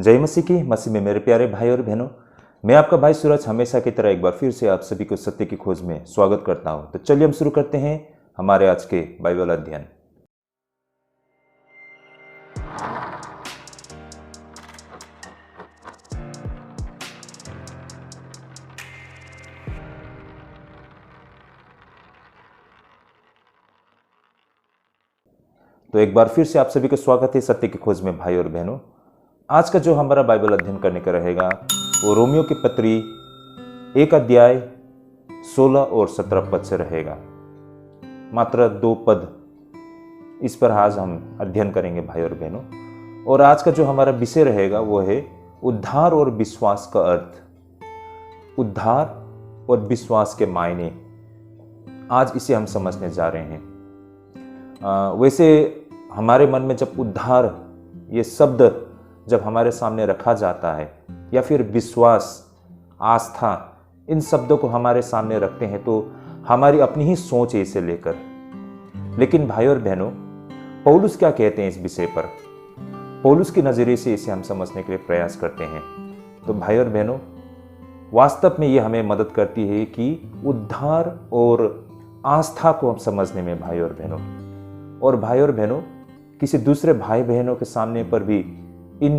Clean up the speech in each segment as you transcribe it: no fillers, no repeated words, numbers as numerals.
जय मसीह की। मसीह में मेरे प्यारे भाई और बहनों, मैं आपका भाई सूरज हमेशा की तरह एक बार फिर से आप सभी को सत्य की खोज में स्वागत करता हूं। तो चलिए हम शुरू करते हैं हमारे आज के बाइबल अध्ययन। तो एक बार फिर से आप सभी को स्वागत है सत्य की खोज में भाई और बहनों। आज का जो हमारा बाइबल अध्ययन करने का रहेगा वो रोमियो की पत्री 1 अध्याय 16 और 17 पद से रहेगा। मात्र 2 पद इस पर आज हम अध्ययन करेंगे भाई और बहनों। और आज का जो हमारा विषय रहेगा वो है उद्धार और विश्वास का अर्थ। उद्धार और विश्वास के मायने, आज इसे हम समझने जा रहे हैं। वैसे हमारे मन में जब उद्धार ये शब्द जब हमारे सामने रखा जाता है या फिर विश्वास, आस्था, इन शब्दों को हमारे सामने रखते हैं तो हमारी अपनी ही सोच है इसे लेकर। लेकिन भाई और बहनों, पौलुस क्या कहते हैं इस विषय पर? पौलुस के नजरिए से इसे हम समझने के लिए प्रयास करते हैं। तो भाई और बहनों, वास्तव में ये हमें मदद करती है कि उद्धार और आस्था को हम समझने में भाई और बहनों। और भाई और बहनों, किसी दूसरे भाई बहनों के सामने पर भी इन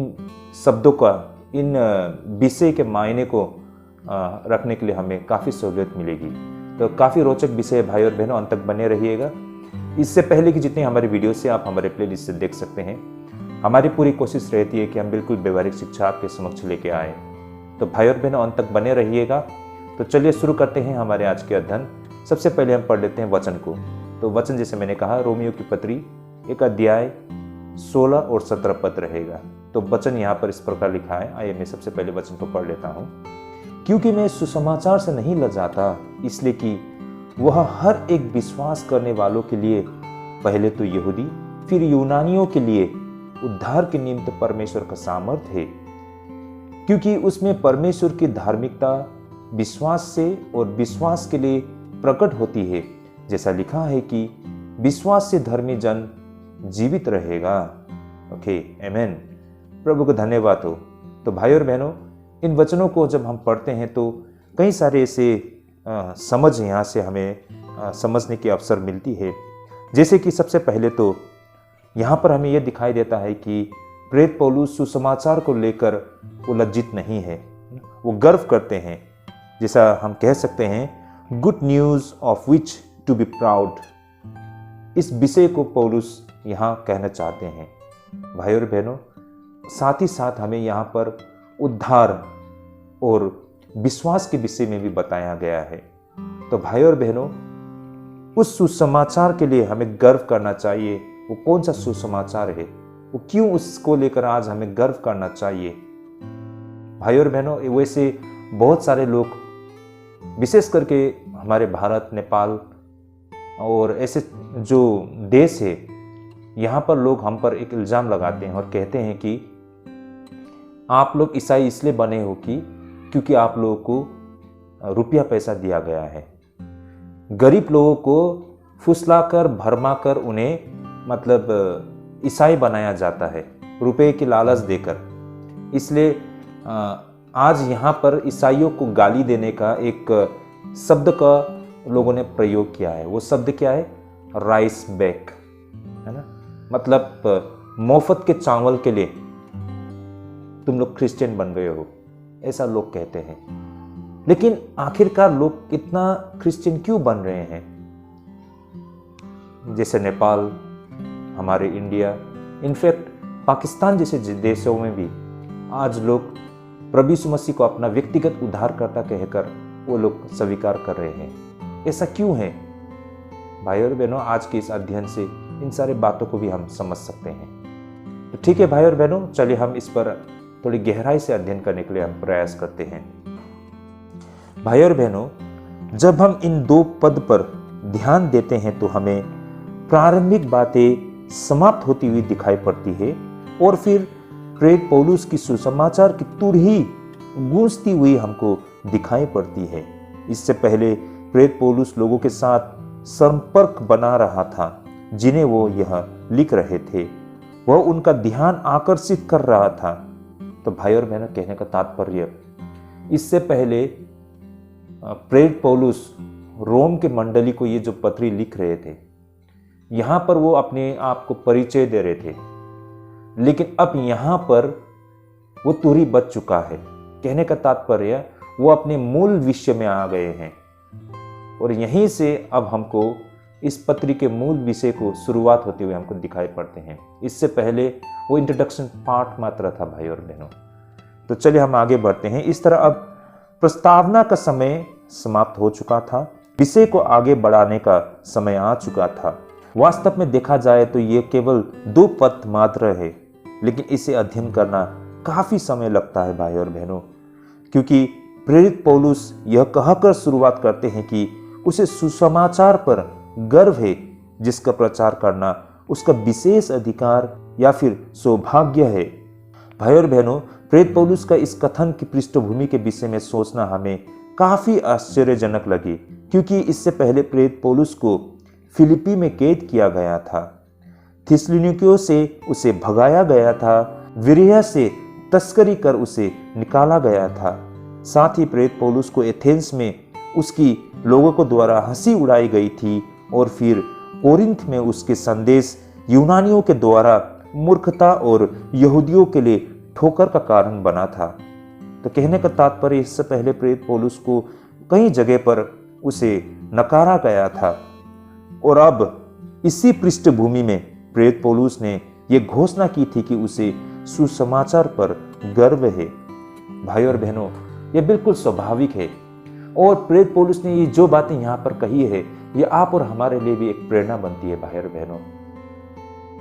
शब्दों का, इन विषय के मायने को रखने के लिए हमें काफ़ी सहूलियत मिलेगी। तो काफ़ी रोचक विषय भाई और बहनों, अंत तक बने रहिएगा। इससे पहले कि जितनी हमारी वीडियो से आप हमारे प्लेलिस्ट से देख सकते हैं, हमारी पूरी कोशिश रहती है कि हम बिल्कुल व्यवहारिक शिक्षा आपके समक्ष लेके आए। तो भाई और बहनों, अंत तक बने रहिएगा। तो चलिए शुरू करते हैं हमारे आज के अध्ययन। सबसे पहले हम पढ़ लेते हैं वचन को। तो वचन, जैसे मैंने कहा, रोमियो की पत्री 1 अध्याय 16 और 17 पद रहेगा। तो वचन यहाँ पर इस प्रकार लिखा है। आइए मैं सबसे पहले वचन को पढ़ लेता हूँ। क्योंकि मैं सुसमाचार से नहीं लजाता, इसलिए कि वह हर एक विश्वास करने वालों के लिए, पहले तो यहूदी फिर यूनानियों के लिए, उद्धार के निमित्त परमेश्वर का सामर्थ्य है। क्योंकि उसमें परमेश्वर की धार्मिकता विश्वास से और विश्वास के लिए प्रकट होती है। जैसा लिखा है कि विश्वास से धर्मी जन जीवित रहेगा। ओके, आमीन। प्रभु को धन्यवाद हो। तो भाई और बहनों, इन वचनों को जब हम पढ़ते हैं तो कई सारे ऐसे समझ यहाँ से हमें समझने की अवसर मिलती है। जैसे कि सबसे पहले तो यहाँ पर हमें यह दिखाई देता है कि प्रेरित पौलुस सुसमाचार को लेकर वो लज्जित नहीं है, वो गर्व करते हैं। जैसा हम कह सकते हैं, good news of which to be proud. इस विषय को पौलुस यहाँ कहना चाहते हैं। भाई और बहनों, साथ ही साथ हमें यहाँ पर उद्धार और विश्वास के विषय में भी बताया गया है। तो भाई और बहनों, उस सुसमाचार के लिए हमें गर्व करना चाहिए। वो कौन सा सुसमाचार है, वो क्यों उसको लेकर आज हमें गर्व करना चाहिए? भाई और बहनों, वैसे बहुत सारे लोग, विशेष करके हमारे भारत, नेपाल और ऐसे जो देश है, यहाँ पर लोग हम पर एक इल्ज़ाम लगाते हैं और कहते हैं कि आप लोग ईसाई इसलिए बने हो क्योंकि आप लोगों को रुपया पैसा दिया गया है। गरीब लोगों को फुसलाकर, भरमाकर उन्हें मतलब ईसाई बनाया जाता है, रुपए की लालच देकर। इसलिए आज यहाँ पर ईसाइयों को गाली देने का एक शब्द का लोगों ने प्रयोग किया है। वो शब्द क्या है? राइस बैक, है ना? मतलब मुफ्त के चावल के लिए तुम लोग क्रिश्चियन बन गए हो, ऐसा लोग कहते हैं। लेकिन आखिरकार लोग इतना क्रिश्चियन क्यों बन रहे हैं? जैसे नेपाल, हमारे इंडिया, इनफैक्ट पाकिस्तान जैसे देशों में भी आज लोग प्रभु यीशु मसीह को अपना व्यक्तिगत उद्धारकर्ता कहकर वो लोग स्वीकार कर रहे हैं। ऐसा क्यों है? भाई और बहनों, आज के इस अध्ययन से इन सारी बातों को भी हम समझ सकते हैं। तो ठीक है भाई और बहनों, चलिए हम इस पर थोड़ी गहराई से अध्ययन करने के लिए हम प्रयास करते हैं। भाई और बहनों, जब हम इन 2 पद पर ध्यान देते हैं तो हमें प्रारंभिक बातें समाप्त होती हुई दिखाई पड़ती है और फिर प्रेरित पौलुस की सुसमाचार की तुर ही गूंजती हुई हमको दिखाई पड़ती है। इससे पहले प्रेरित पौलुस लोगों के साथ संपर्क बना रहा था जिन्हें वो यह लिख रहे थे। वह उनका ध्यान आकर्षित कर रहा था। तो भाई और बहनों, कहने का तात्पर्य, इससे पहले प्रेरित पौलुस रोम के मंडली को ये जो पत्री लिख रहे थे, यहां पर वो अपने आप को परिचय दे रहे थे, लेकिन अब यहां पर वो तुरही बच चुका है। कहने का तात्पर्य, वो अपने मूल विषय में आ गए हैं। और यहीं से अब हमको इस पत्री के मूल विषय को शुरुआत होते हुए हमको दिखाई पड़ते हैं। इससे पहले वो इंट्रोडक्शन पार्ट मात्र था भाई और बहनों। तो चलिए हम आगे बढ़ते हैं। इस तरह अब प्रस्तावना का समय समाप्त हो चुका था, विषय को आगे बढ़ाने का समय आ चुका था। वास्तव में देखा जाए तो ये केवल 2 पद मात्र है, लेकिन इसे अध्ययन करना काफी समय लगता है भाई और बहनों, क्योंकि प्रेरित पौलुस यह कहकर शुरुआत करते हैं कि उसे सुसमाचार पर गर्व है, जिसका प्रचार करना उसका विशेष अधिकार या फिर सौभाग्य है। भाई और बहनों, प्रेरित पौलुस का इस कथन की पृष्ठभूमि के विषय में सोचना हमें काफी आश्चर्यजनक लगे, क्योंकि इससे पहले प्रेरित पौलुस को फिलिपी में कैद किया गया था, थिस्सलुनीकियों से उसे भगाया गया था, विरिया से तस्करी कर उसे निकाला गया था। साथ ही प्रेरित पौलुस को एथेंस में उसकी लोगों को द्वारा हंसी उड़ाई गई थी, और फिर कोरिन्थ में उसके संदेश यूनानियों के द्वारा मूर्खता और यहूदियों के लिए ठोकर का कारण बना था। तो कहने का तात्पर्य, इससे पहले प्रेरित पौलुस को कई जगह पर उसे नकारा गया था, और अब इसी पृष्ठभूमि में प्रेरित पौलुस ने यह घोषणा की थी कि उसे सुसमाचार पर गर्व है। भाई और बहनों, यह बिल्कुल स्वाभाविक है, और प्रेरित पौलुस ने ये जो बातें यहाँ पर कही है, ये आप और हमारे लिए भी एक प्रेरणा बनती है भाई और बहनों।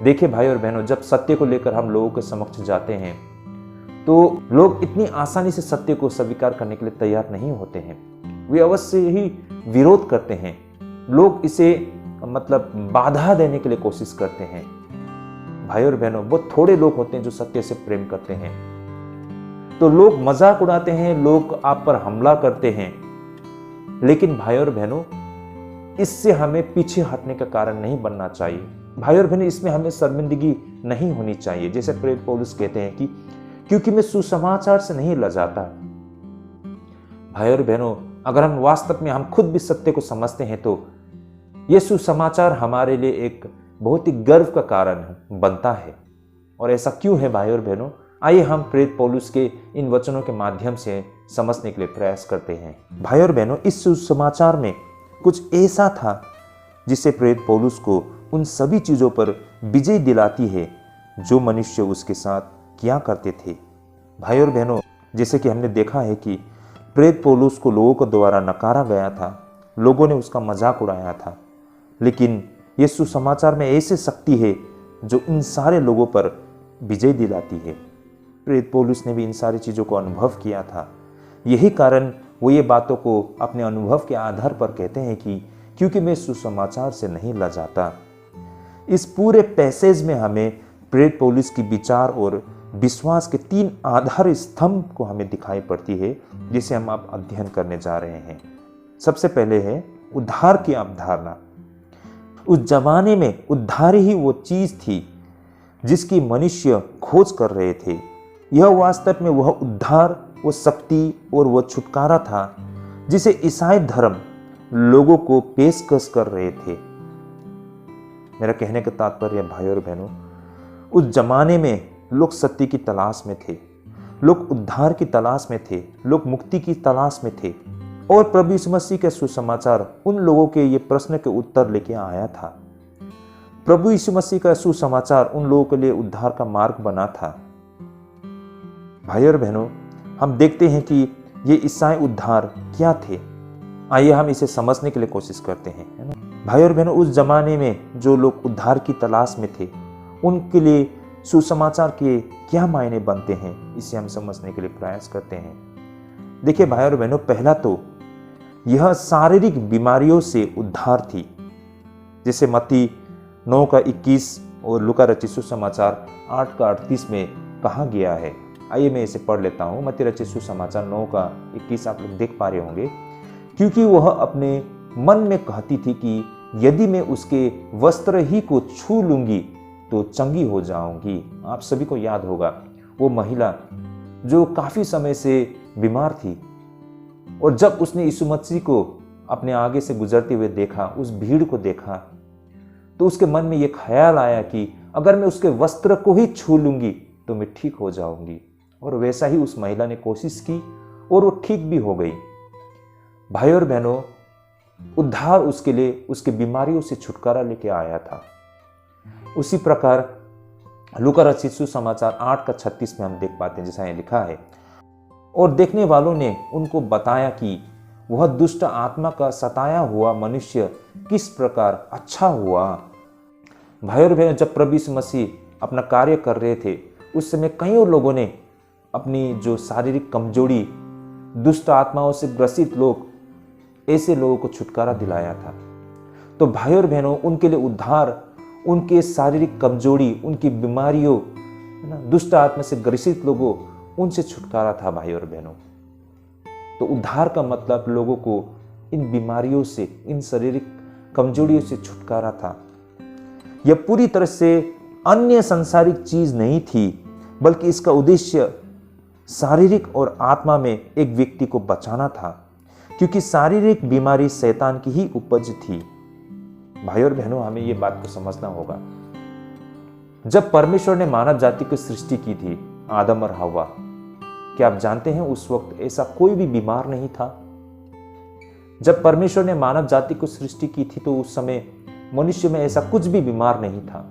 देखिए भाई और बहनों, जब सत्य को लेकर हम लोगों के समक्ष जाते हैं तो लोग इतनी आसानी से सत्य को स्वीकार करने के लिए तैयार नहीं होते हैं। वे अवश्य ही विरोध करते हैं। लोग इसे बाधा देने के लिए कोशिश करते हैं। भाई और बहनों, बहुत थोड़े लोग होते हैं जो सत्य से प्रेम करते हैं। तो लोग मजाक उड़ाते हैं, लोग आप पर हमला करते हैं, लेकिन भाई और बहनों, इससे हमें पीछे हटने का कारण नहीं बनना चाहिए। भाई और बहनों, इसमें हमें शर्मिंदगी नहीं होनी चाहिए। जैसे प्रेरित पौलुस कहते हैं कि क्योंकि मैं सुसमाचार से नहीं लजाता। भाई और बहनों, अगर हम वास्तव में हम खुद भी सत्य को समझते हैं तो यह सुसमाचार हमारे लिए एक बहुत ही गर्व का कारण बनता है। और ऐसा क्यों है भाई और बहनों? आइए हम प्रेरित पौलुस के इन वचनों के माध्यम से समझने के लिए प्रयास करते हैं। भाई और बहनों, इस सुसमाचार में कुछ ऐसा था जिससे प्रेरित पौलुस को उन सभी चीजों पर विजय दिलाती है जो मनुष्य उसके साथ किया करते थे। भाई और बहनों, जैसे कि हमने देखा है कि प्रेरित पौलुस को लोगों के द्वारा नकारा गया था, लोगों ने उसका मजाक उड़ाया था, लेकिन यह सुसमाचार में ऐसी शक्ति है जो इन सारे लोगों पर विजय दिलाती है। प्रेरित पौलुस ने भी इन सारी चीज़ों को अनुभव किया था। यही कारण वो ये बातों को अपने अनुभव के आधार पर कहते हैं कि क्योंकि मैं सुसमाचार से नहीं लजाता। इस पूरे पैसेज में हमें प्रेरित पौलुस की विचार और विश्वास के 3 आधार स्तंभ को हमें दिखाई पड़ती है, जिसे हम अब अध्ययन करने जा रहे हैं। सबसे पहले है उद्धार की अवधारणा। उस जमाने में उद्धार ही वो चीज थी जिसकी मनुष्य खोज कर रहे थे। यह वास्तव में वह उद्धार, वो शक्ति और वह छुटकारा था जिसे ईसाई धर्म लोगों को पेशकश कर रहे थे। मेरा कहने का तात्पर्य भाई और बहनों, उस जमाने में लोग सत्य की तलाश में थे, लोग उद्धार की तलाश में थे, लोग मुक्ति की तलाश में थे, और प्रभु यीशु मसीह के सुसमाचार उन लोगों के ये प्रश्न के उत्तर लेके आया था। प्रभु यीशु मसीह का सुसमाचार उन लोगों के लिए उद्धार का मार्ग बना था। भाई और बहनों, हम देखते हैं कि ये ईसाई उद्धार क्या थे। आइए हम इसे समझने के लिए कोशिश करते हैं, है ना। भाई और बहनों, उस जमाने में जो लोग उद्धार की तलाश में थे, उनके लिए सुसमाचार के क्या मायने बनते हैं, इसे हम समझने के लिए प्रयास करते हैं। देखिए भाई और बहनों, पहला तो यह शारीरिक बीमारियों से उद्धार थी, जैसे मत्ती 9:21 और लूका रचित सुसमाचार 8:38 में कहा गया है। आइए मैं इसे पढ़ लेता हूँ। मत्ती रचित सुसमाचार 9:21 आप लोग देख पा रहे होंगे। क्योंकि वह अपने मन में कहती थी कि यदि मैं उसके वस्त्र ही को छू लूंगी तो चंगी हो जाऊंगी। आप सभी को याद होगा वो महिला जो काफी समय से बीमार थी, और जब उसने यीशु मसीह को अपने आगे से गुजरते हुए देखा, उस भीड़ को देखा, तो उसके मन में यह ख्याल आया कि अगर मैं उसके वस्त्र को ही छू लूंगी तो मैं ठीक हो जाऊंगी। और वैसा ही उस महिला ने कोशिश की और वो ठीक भी हो गई। भाई और बहनों, उद्धार उसके लिए उसकी बीमारियों से छुटकारा लेके आया था। उसी प्रकार लूका रचित सुसमाचार 8:36 में हम देख पाते हैं, जैसा ये लिखा है, और देखने वालों ने उनको बताया कि वह दुष्ट आत्मा का सताया हुआ मनुष्य किस प्रकार अच्छा हुआ। भाई और बहनों, जब प्रभु यीशु मसीह अपना कार्य कर रहे थे, उस समय कईयों लोगों ने अपनी जो शारीरिक कमजोरी, दुष्ट आत्माओं से ग्रसित लोग, ऐसे लोगों को छुटकारा दिलाया था। तो भाई और बहनों, उनके लिए उद्धार उनके शारीरिक कमजोरी, उनकी बीमारियों, दुष्ट आत्मा से ग्रसित लोगों, उनसे छुटकारा था। भाई और बहनों, तो उद्धार का मतलब लोगों को इन बीमारियों से, इन शारीरिक कमजोरियों से छुटकारा था। यह पूरी तरह से अन्य सांसारिक चीज नहीं थी, बल्कि इसका उद्देश्य शारीरिक और आत्मा में एक व्यक्ति को बचाना था, क्योंकि शारीरिक बीमारी शैतान की ही उपज थी। भाई और बहनों, हमें यह बात को समझना होगा। जब परमेश्वर ने मानव जाति की सृष्टि की थी, आदम और हव्वा, क्या आप जानते हैं उस वक्त ऐसा कोई भी बीमार नहीं था। जब परमेश्वर ने मानव जाति को सृष्टि की थी तो उस समय मनुष्य में ऐसा कुछ भी बीमार नहीं था।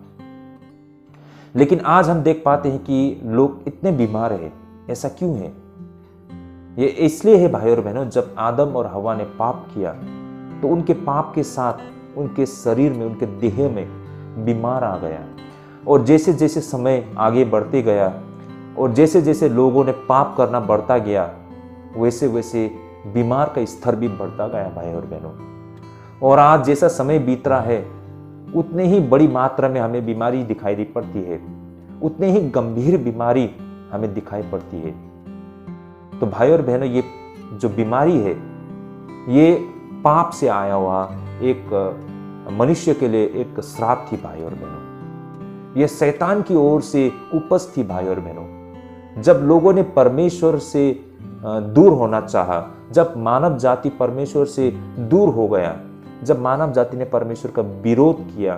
लेकिन आज हम देख पाते हैं कि लोग इतने बीमार हैं। ऐसा क्यों है? ये इसलिए है भाई और बहनों, जब आदम और हव्वा ने पाप किया तो उनके पाप के साथ उनके शरीर में, उनके देह में बीमार आ गया। और जैसे जैसे समय आगे बढ़ते गया और जैसे जैसे लोगों ने पाप करना बढ़ता गया, वैसे वैसे बीमार का स्तर भी बढ़ता गया भाई और बहनों। और आज जैसा समय बीत रहा है, उतने ही बड़ी मात्रा में हमें बीमारी दिखाई पड़ती है, उतने ही गंभीर बीमारी हमें दिखाई पड़ती है। तो भाई और बहनों, ये जो बीमारी है, ये पाप से आया हुआ एक मनुष्य के लिए एक श्राप थी भाई और बहनों। यह शैतान की ओर से उपज थी भाई और बहनों। जब लोगों ने परमेश्वर से दूर होना चाहा, जब मानव जाति परमेश्वर से दूर हो गया, जब मानव जाति ने परमेश्वर का विरोध किया,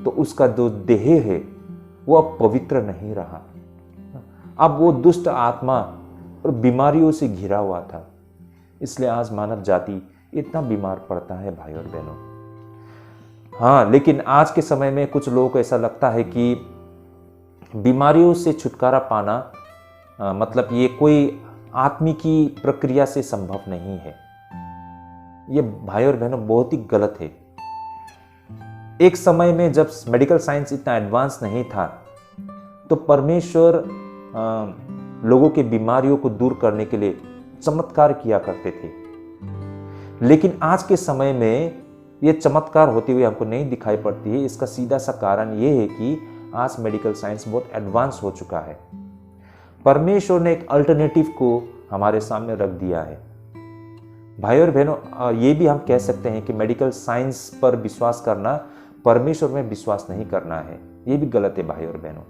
तो उसका जो देह है वो अब पवित्र नहीं रहा। अब वो दुष्ट आत्मा और बीमारियों से घिरा हुआ था। इसलिए आज मानव जाति इतना बीमार पड़ता है भाई और बहनों। हाँ, लेकिन आज के समय में कुछ लोगों को ऐसा लगता है कि बीमारियों से छुटकारा पाना मतलब ये कोई आत्मिकी प्रक्रिया से संभव नहीं है। ये भाई और बहनों बहुत ही गलत है। एक समय में जब मेडिकल साइंस इतना एडवांस नहीं था, तो परमेश्वर लोगों के बीमारियों को दूर करने के लिए चमत्कार किया करते थे। लेकिन आज के समय में ये चमत्कार होती हुई हमको नहीं दिखाई पड़ती है। इसका सीधा सा कारण ये है कि आज मेडिकल साइंस बहुत एडवांस हो चुका है। परमेश्वर ने एक अल्टरनेटिव को हमारे सामने रख दिया है। भाई और बहनों, ये भी हम कह सकते हैं कि मेडिकल साइंस पर विश्वास करना परमेश्वर में विश्वास नहीं करना है। ये भी गलत है भाई और बहनों।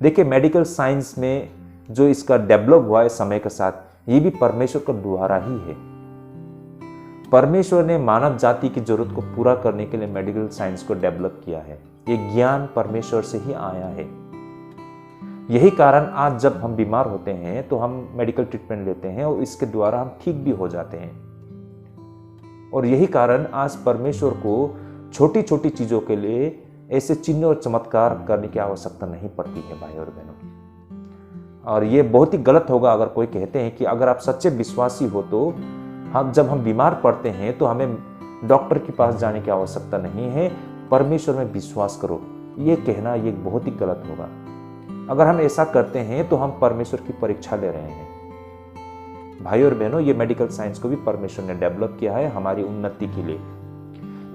देखिए, मेडिकल साइंस में जो इसका डेवलप हुआ है समय के साथ, ये भी परमेश्वर का द्वारा ही है। परमेश्वर ने मानव जाति की जरूरत को पूरा करने के लिए मेडिकल साइंस को डेवलप किया है। ये ज्ञान परमेश्वर से ही आया है। यही कारण आज जब हम बीमार होते हैं तो हम मेडिकल ट्रीटमेंट लेते हैं और इसके द्वारा हम ठीक भी हो जाते हैं। और यही कारण आज परमेश्वर को छोटी छोटी चीजों के लिए ऐसे चिन्ह और चमत्कार करने की आवश्यकता नहीं पड़ती है भाई और बहनों। और ये बहुत ही गलत होगा अगर कोई कहते हैं कि अगर आप सच्चे विश्वासी हो तो जब हम बीमार पड़ते हैं तो हमें डॉक्टर के पास जाने की आवश्यकता नहीं है, परमेश्वर में विश्वास करो। ये कहना ये बहुत ही गलत होगा। अगर हम ऐसा करते हैं तो हम परमेश्वर की परीक्षा ले रहे हैं। भाई और बहनों, ये मेडिकल साइंस को भी परमेश्वर ने डेवलप किया है हमारी उन्नति के लिए।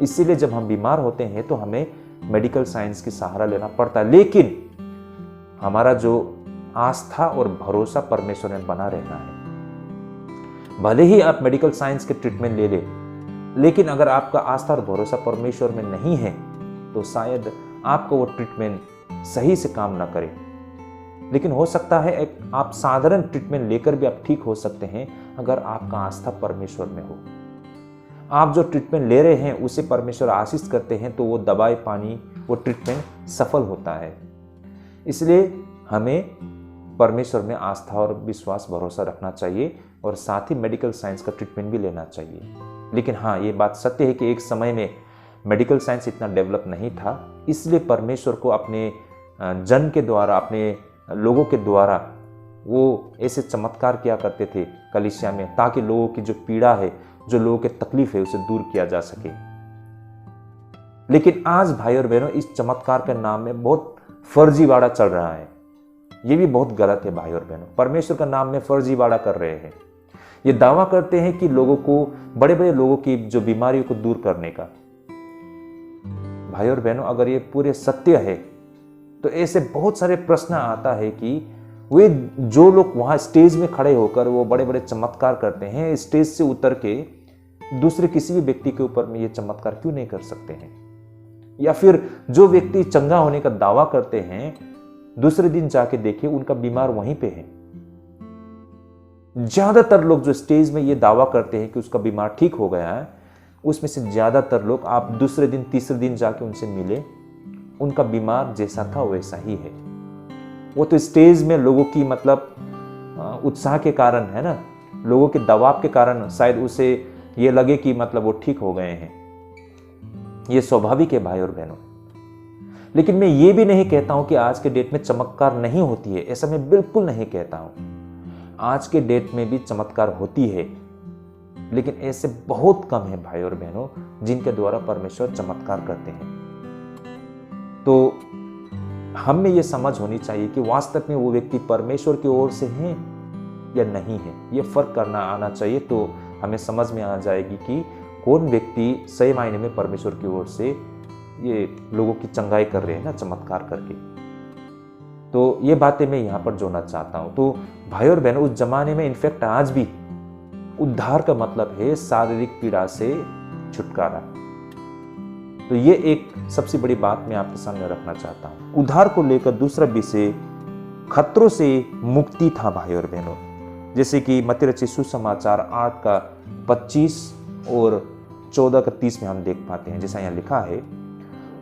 इसीलिए जब हम बीमार होते हैं तो हमें मेडिकल साइंस की सहारा लेना पड़ता है। लेकिन हमारा जो आस्था और भरोसा परमेश्वर में बना रहना है। भले ही आप मेडिकल साइंस के ट्रीटमेंट ले ले, लेकिन अगर आपका आस्था और भरोसा परमेश्वर में नहीं है तो शायद आपको वो ट्रीटमेंट सही से काम ना करे। लेकिन हो सकता है एक आप साधारण ट्रीटमेंट लेकर भी आप ठीक हो सकते हैं अगर आपका आस्था परमेश्वर में हो। आप जो ट्रीटमेंट ले रहे हैं उसे परमेश्वर आशीष करते हैं तो वो दवाई पानी वो ट्रीटमेंट सफल होता है। इसलिए हमें परमेश्वर में आस्था और विश्वास भरोसा रखना चाहिए और साथ ही मेडिकल साइंस का ट्रीटमेंट भी लेना चाहिए। लेकिन हाँ, ये बात सत्य है कि एक समय में मेडिकल साइंस इतना डेवलप नहीं था, इसलिए परमेश्वर को अपने जन के द्वारा, अपने लोगों के द्वारा वो ऐसे चमत्कार किया करते थे कलीसिया में, ताकि लोगों की जो पीड़ा है, जो लोगों की तकलीफ है, उसे दूर किया जा सके। लेकिन आज भाई और बहनों, इस चमत्कार के नाम में बहुत फर्जीवाड़ा चल रहा है। ये भी बहुत गलत है भाई और बहनों। परमेश्वर का नाम में फर्जीवाड़ा कर रहे हैं। ये दावा करते हैं कि लोगों को, बड़े बड़े लोगों की जो बीमारियों को दूर करने का। भाई और बहनों, अगर ये पूरे सत्य है तो ऐसे बहुत सारे प्रश्न आता है कि वे जो लोग वहां स्टेज में खड़े होकर वो बड़े बड़े चमत्कार करते हैं, स्टेज से उतर के दूसरे किसी भी व्यक्ति के ऊपर में ये चमत्कार क्यों नहीं कर सकते हैं? या फिर जो व्यक्ति चंगा होने का दावा करते हैं, दूसरे दिन जाके देखिए उनका बीमार वहीं पे है। ज्यादातर लोग जो स्टेज में ये दावा करते हैं कि उसका बीमार ठीक हो गया है, उसमें से ज्यादातर लोग आप दूसरे दिन तीसरे दिन जाके उनसे मिले, उनका बीमार जैसा था वैसा ही है। वो तो स्टेज में लोगों की मतलब उत्साह के कारण है ना, लोगों के दबाव के कारण शायद उसे ये लगे कि मतलब वो ठीक हो गए हैं। ये स्वाभाविक है भाई और बहनों। लेकिन मैं ये भी नहीं कहता हूं कि आज के डेट में चमत्कार नहीं होती है, ऐसा मैं बिल्कुल नहीं कहता हूं। आज के डेट में भी चमत्कार होती है, लेकिन ऐसे बहुत कम है भाई और बहनों जिनके द्वारा परमेश्वर चमत्कार करते हैं। तो हम में ये समझ होनी चाहिए कि वास्तव में वो व्यक्ति परमेश्वर की ओर से है या नहीं है। ये फर्क करना आना चाहिए, तो हमें समझ में आ जाएगी कि कौन व्यक्ति सही मायने में परमेश्वर की ओर से ये लोगों की चंगाई कर रहे हैं ना, चमत्कार करके। तो ये बातें मैं यहाँ पर जोड़ना चाहता हूँ। तो भाई और बहनों, उस जमाने में इनफैक्ट आज भी उद्धार का मतलब है शारीरिक पीड़ा से छुटकारा। तो ये एक सबसे बड़ी बात मैं आपके सामने रखना चाहता हूँ। उद्धार को लेकर दूसरा विषय खतरों से मुक्ति था भाई और बहनों। जैसे कि मत्ती रचित सुसमाचार 8 का 25 और 14 का 30 में हम देख पाते हैं। जैसा यहाँ लिखा है,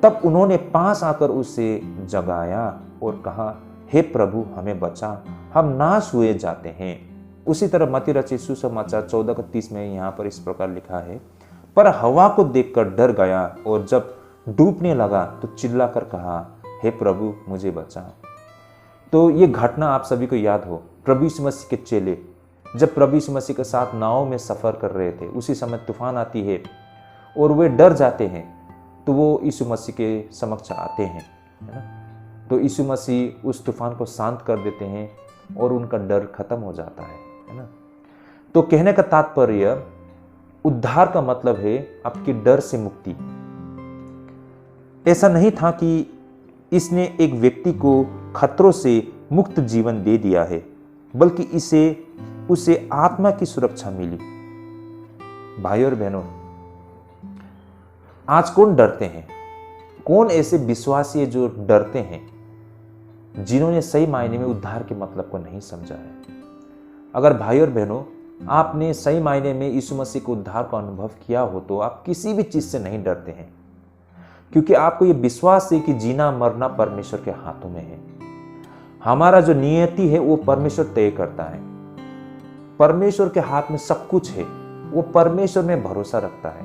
तब उन्होंने पास आकर उसे जगाया और कहा, हे प्रभु हमें बचा, हम नाश हुए जाते हैं। उसी तरह मत्ती रचित सुसमाचार 14 का 30 में यहाँ पर इस प्रकार लिखा है, पर हवा को देखकर डर गया और जब डूबने लगा तो चिल्लाकर कहा, हे प्रभु मुझे बचा। तो ये घटना आप सभी को याद हो, प्रभु यीशु मसीह के चेले जब प्रभु यीशु मसीह के साथ नाव में सफर कर रहे थे, उसी समय तूफान आती है और वे डर जाते हैं, तो वो यीशु मसीह के समक्ष आते हैं, है ना। तो यीशु मसीह उस तूफान को शांत कर देते हैं और उनका डर खत्म हो जाता है ना। तो कहने का तात्पर्य, उद्धार का मतलब है आपकी डर से मुक्ति। ऐसा नहीं था कि इसने एक व्यक्ति को खतरों से मुक्त जीवन दे दिया है, बल्कि उसे आत्मा की सुरक्षा मिली। भाई और बहनों, आज कौन डरते हैं? कौन ऐसे विश्वासी है जो डरते हैं, जिन्होंने सही मायने में उद्धार के मतलब को नहीं समझा है? अगर भाई और बहनों आपने सही मायने में यीशु मसीह के उद्धार का अनुभव किया हो, तो आप किसी भी चीज से नहीं डरते हैं, क्योंकि आपको यह विश्वास है कि जीना मरना परमेश्वर के हाथों में है। हमारा जो नियति है वो परमेश्वर तय करता है। परमेश्वर के हाथ में सब कुछ है। वो परमेश्वर में भरोसा रखता है।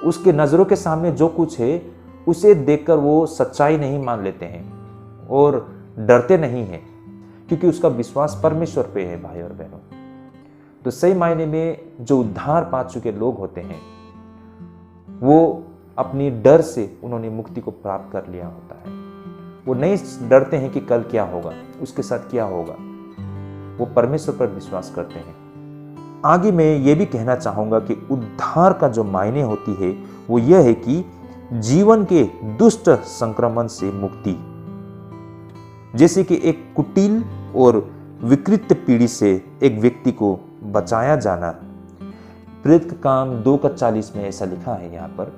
उसके नजरों के सामने जो कुछ है उसे देखकर वो सच्चाई नहीं मान लेते हैं और डरते नहीं हैं, क्योंकि उसका विश्वास परमेश्वर पे है भाई और बहनों। तो सही मायने में जो उद्धार पा चुके लोग होते हैं, वो अपनी डर से उन्होंने मुक्ति को प्राप्त कर लिया होता है। वो नहीं डरते हैं कि कल क्या होगा, उसके साथ क्या होगा। वो परमेश्वर पर विश्वास करते हैं। आगे मैं ये भी कहना चाहूंगा कि उद्धार का जो मायने होती है वो यह है कि जीवन के दुष्ट संक्रमण से मुक्ति। जैसे कि एक कुटिल और विकृत पीढ़ी से एक व्यक्ति को बचाया जाना। प्रेरित काम 2:40 में ऐसा लिखा है यहाँ पर,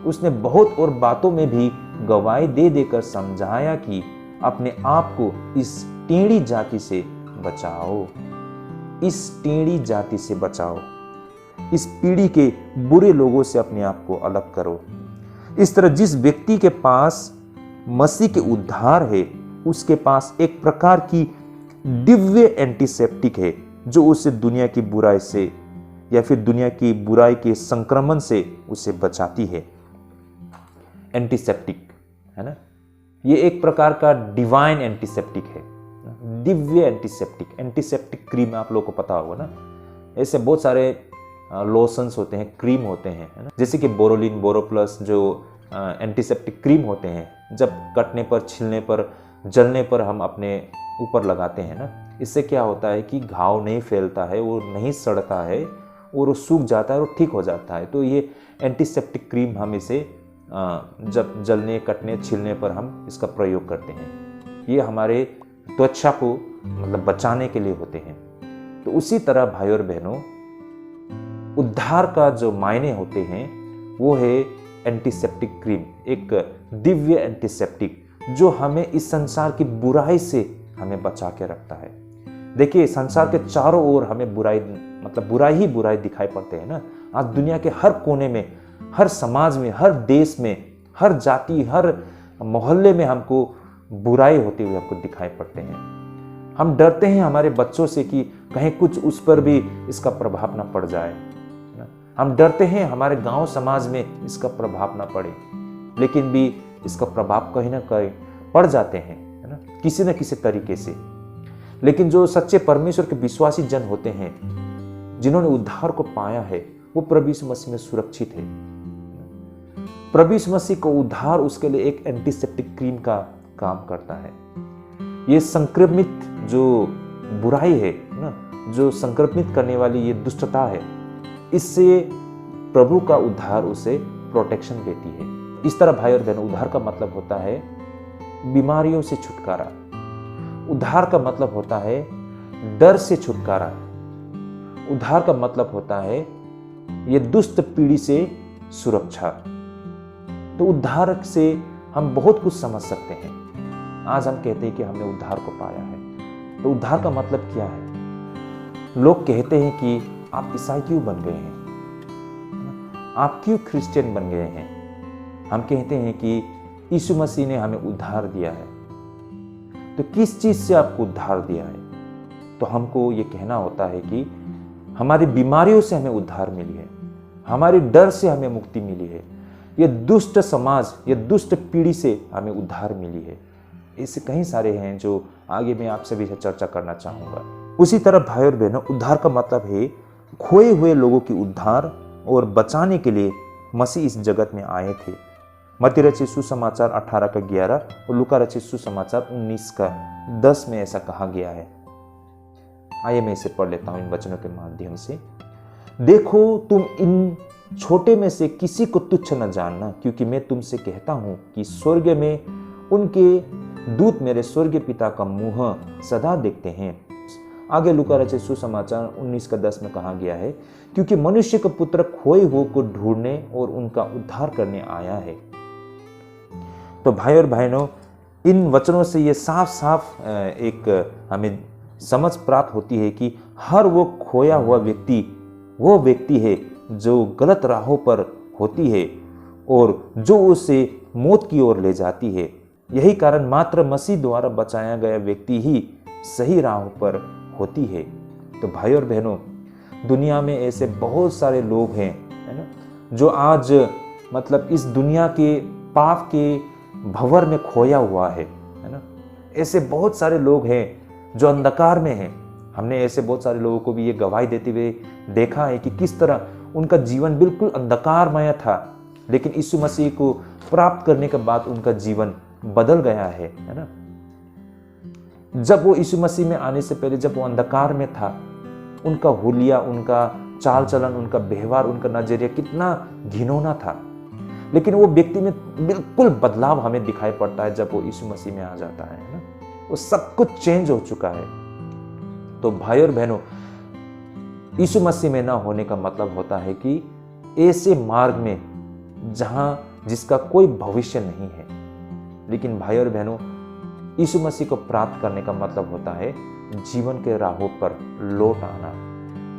उसने बहुत और बातों में भी गवाही दे देकर समझाया कि अपने आप को इस टेढ़ी जाति से बचाओ, इस टेढ़ी जाति से बचाओ। इस पीढ़ी के बुरे लोगों से अपने आप को अलग करो। इस तरह जिस व्यक्ति के पास मसीह के उद्धार है, उसके पास एक प्रकार की दिव्य एंटीसेप्टिक है जो उसे दुनिया की बुराई से या फिर दुनिया की बुराई के संक्रमण से उसे बचाती है। एंटीसेप्टिक है ना, ये एक प्रकार का डिवाइन एंटीसेप्टिक है, दिव्य एंटीसेप्टिक। एंटीसेप्टिक क्रीम आप लोगों को पता होगा ना, ऐसे बहुत सारे लोशंस होते हैं, क्रीम होते हैं, है ना, जैसे कि बोरोलिन, बोरोप्लस जो एंटीसेप्टिक क्रीम होते हैं, जब कटने पर, छिलने पर, जलने पर हम अपने ऊपर लगाते हैं ना, इससे क्या होता है कि घाव नहीं फैलता है, वो नहीं सड़ता है और वो सूख जाता है और ठीक हो जाता है। तो ये एंटीसेप्टिक क्रीम हम इसे जब जलने, कटने, छिलने पर हम इसका प्रयोग करते हैं। ये हमारे त्वचा को मतलब बचाने के लिए होते हैं। तो उसी तरह भाइयों और बहनों, उद्धार का जो मायने होते हैं वो है एंटीसेप्टिक क्रीम, एक दिव्य एंटीसेप्टिक जो हमें इस संसार की बुराई से हमें बचा के रखता है। देखिए, संसार के चारों ओर हमें बुराई, मतलब बुराई ही बुराई दिखाई पड़ते हैं ना। आज दुनिया के हर कोने में, हर समाज में, हर देश में, हर जाति, हर मोहल्ले में हमको बुराई होते हुए हमको दिखाई पड़ते हैं। हम डरते हैं हमारे बच्चों से कि कहीं कुछ उस पर भी इसका प्रभाव ना पड़ जाए। हम डरते हैं हमारे गांव समाज में इसका प्रभाव ना पड़े, लेकिन भी इसका प्रभाव कहीं ना कहीं पड़ जाते हैं, है ना, किसी न किसी तरीके से। लेकिन जो सच्चे परमेश्वर के विश्वासी जन होते हैं, जिन्होंने उद्धार को पाया है, वो प्रभु यीशु मसीह में सुरक्षित है। प्रभु यीशु मसीह को उद्धार उसके लिए एक एंटीसेप्टिक क्रीम का काम करता है। ये संक्रमित जो बुराई है ना, जो संक्रमित करने वाली ये दुष्टता है, इससे प्रभु का उद्धार उसे प्रोटेक्शन देती है। इस तरह भाई और बहनों, उद्धार का मतलब होता है बीमारियों से छुटकारा। उद्धार का मतलब होता है डर से छुटकारा। उद्धार का मतलब होता है ये दुष्ट पीढ़ी से सुरक्षा। तो उद्धार से हम बहुत कुछ समझ सकते हैं। आज हम कहते हैं कि हमने उद्धार को पाया है। तो उद्धार का मतलब क्या है? लोग कहते हैं कि आप ईसाई क्यों बन गए हैं, आप क्यों क्रिश्चियन बन गए हैं। हम कहते हैं कि यीशु मसीह ने हमें उद्धार दिया है। तो किस चीज से आपको उद्धार दिया है? तो हमको ये कहना होता है कि हमारी बीमारियों से हमें उद्धार मिली है, हमारी डर से हमें मुक्ति मिली है, ये दुष्ट समाज, ये दुष्ट पीढ़ी से हमें उद्धार मिली है। ऐसे कई सारे हैं जो आगे मैं आपसे भी चर्चा करना चाहूंगा। उसी तरह भाई और बहनों, उद्धार का मतलब है खोए हुए लोगों की उद्धार और बचाने के लिए मसीह इस जगत में आए थे। मत्ती रचित सुसमाचार 18:11 और लूका रचित सुसमाचार 19:10 में ऐसा कहा गया है। आइए मैं इसे पढ़ लेता हूं इन वचनों के माध्यम से। देखो, तुम इन छोटे में से किसी को तुच्छ न जानना, क्योंकि मैं तुमसे कहता हूं कि स्वर्ग में उनके दूत मेरे स्वर्गीय पिता का मुंह सदा देखते हैं। आगे लूका रचित सुसमाचार 19:10 में कहा गया है, क्योंकि मनुष्य का पुत्र खोए हुए को ढूंढने और उनका उद्धार करने आया है। तो भाई और बहनों, इन वचनों से ये साफ साफ एक हमें समझ प्राप्त होती है कि हर वो खोया हुआ व्यक्ति वो व्यक्ति है जो गलत राहों पर होती है और जो उसे मौत की ओर ले जाती है। यही कारण मात्र मसीह द्वारा बचाया गया व्यक्ति ही सही राह पर होती है। तो भाई और बहनों, दुनिया में ऐसे बहुत सारे लोग हैं, है ना, जो आज मतलब इस दुनिया के पाप के भंवर में खोया हुआ है ना। ऐसे बहुत सारे लोग हैं जो अंधकार में हैं। हमने ऐसे बहुत सारे लोगों को भी ये गवाही देते हुए देखा है कि किस तरह उनका जीवन बिल्कुल अंधकारमय था, लेकिन यीशु मसीह को प्राप्त करने के बाद उनका जीवन बदल गया है ना। जब वो यीशु मसीह में आने से पहले, जब वो अंधकार में था, उनका हुलिया, उनका चाल चलन, उनका व्यवहार, उनका नजरिया कितना घिनौना था। लेकिन वो व्यक्ति में बिल्कुल बदलाव हमें दिखाई पड़ता है जब वो यीशु मसीह में आ जाता है ना। वो सब कुछ चेंज हो चुका है। तो भाई और बहनों, यीशु मसीह में ना होने का मतलब होता है कि ऐसे मार्ग में जिसका कोई भविष्य नहीं है। लेकिन भाई और बहनों, यीशु मसीह को प्राप्त करने का मतलब होता है जीवन के राहों पर लौट आना।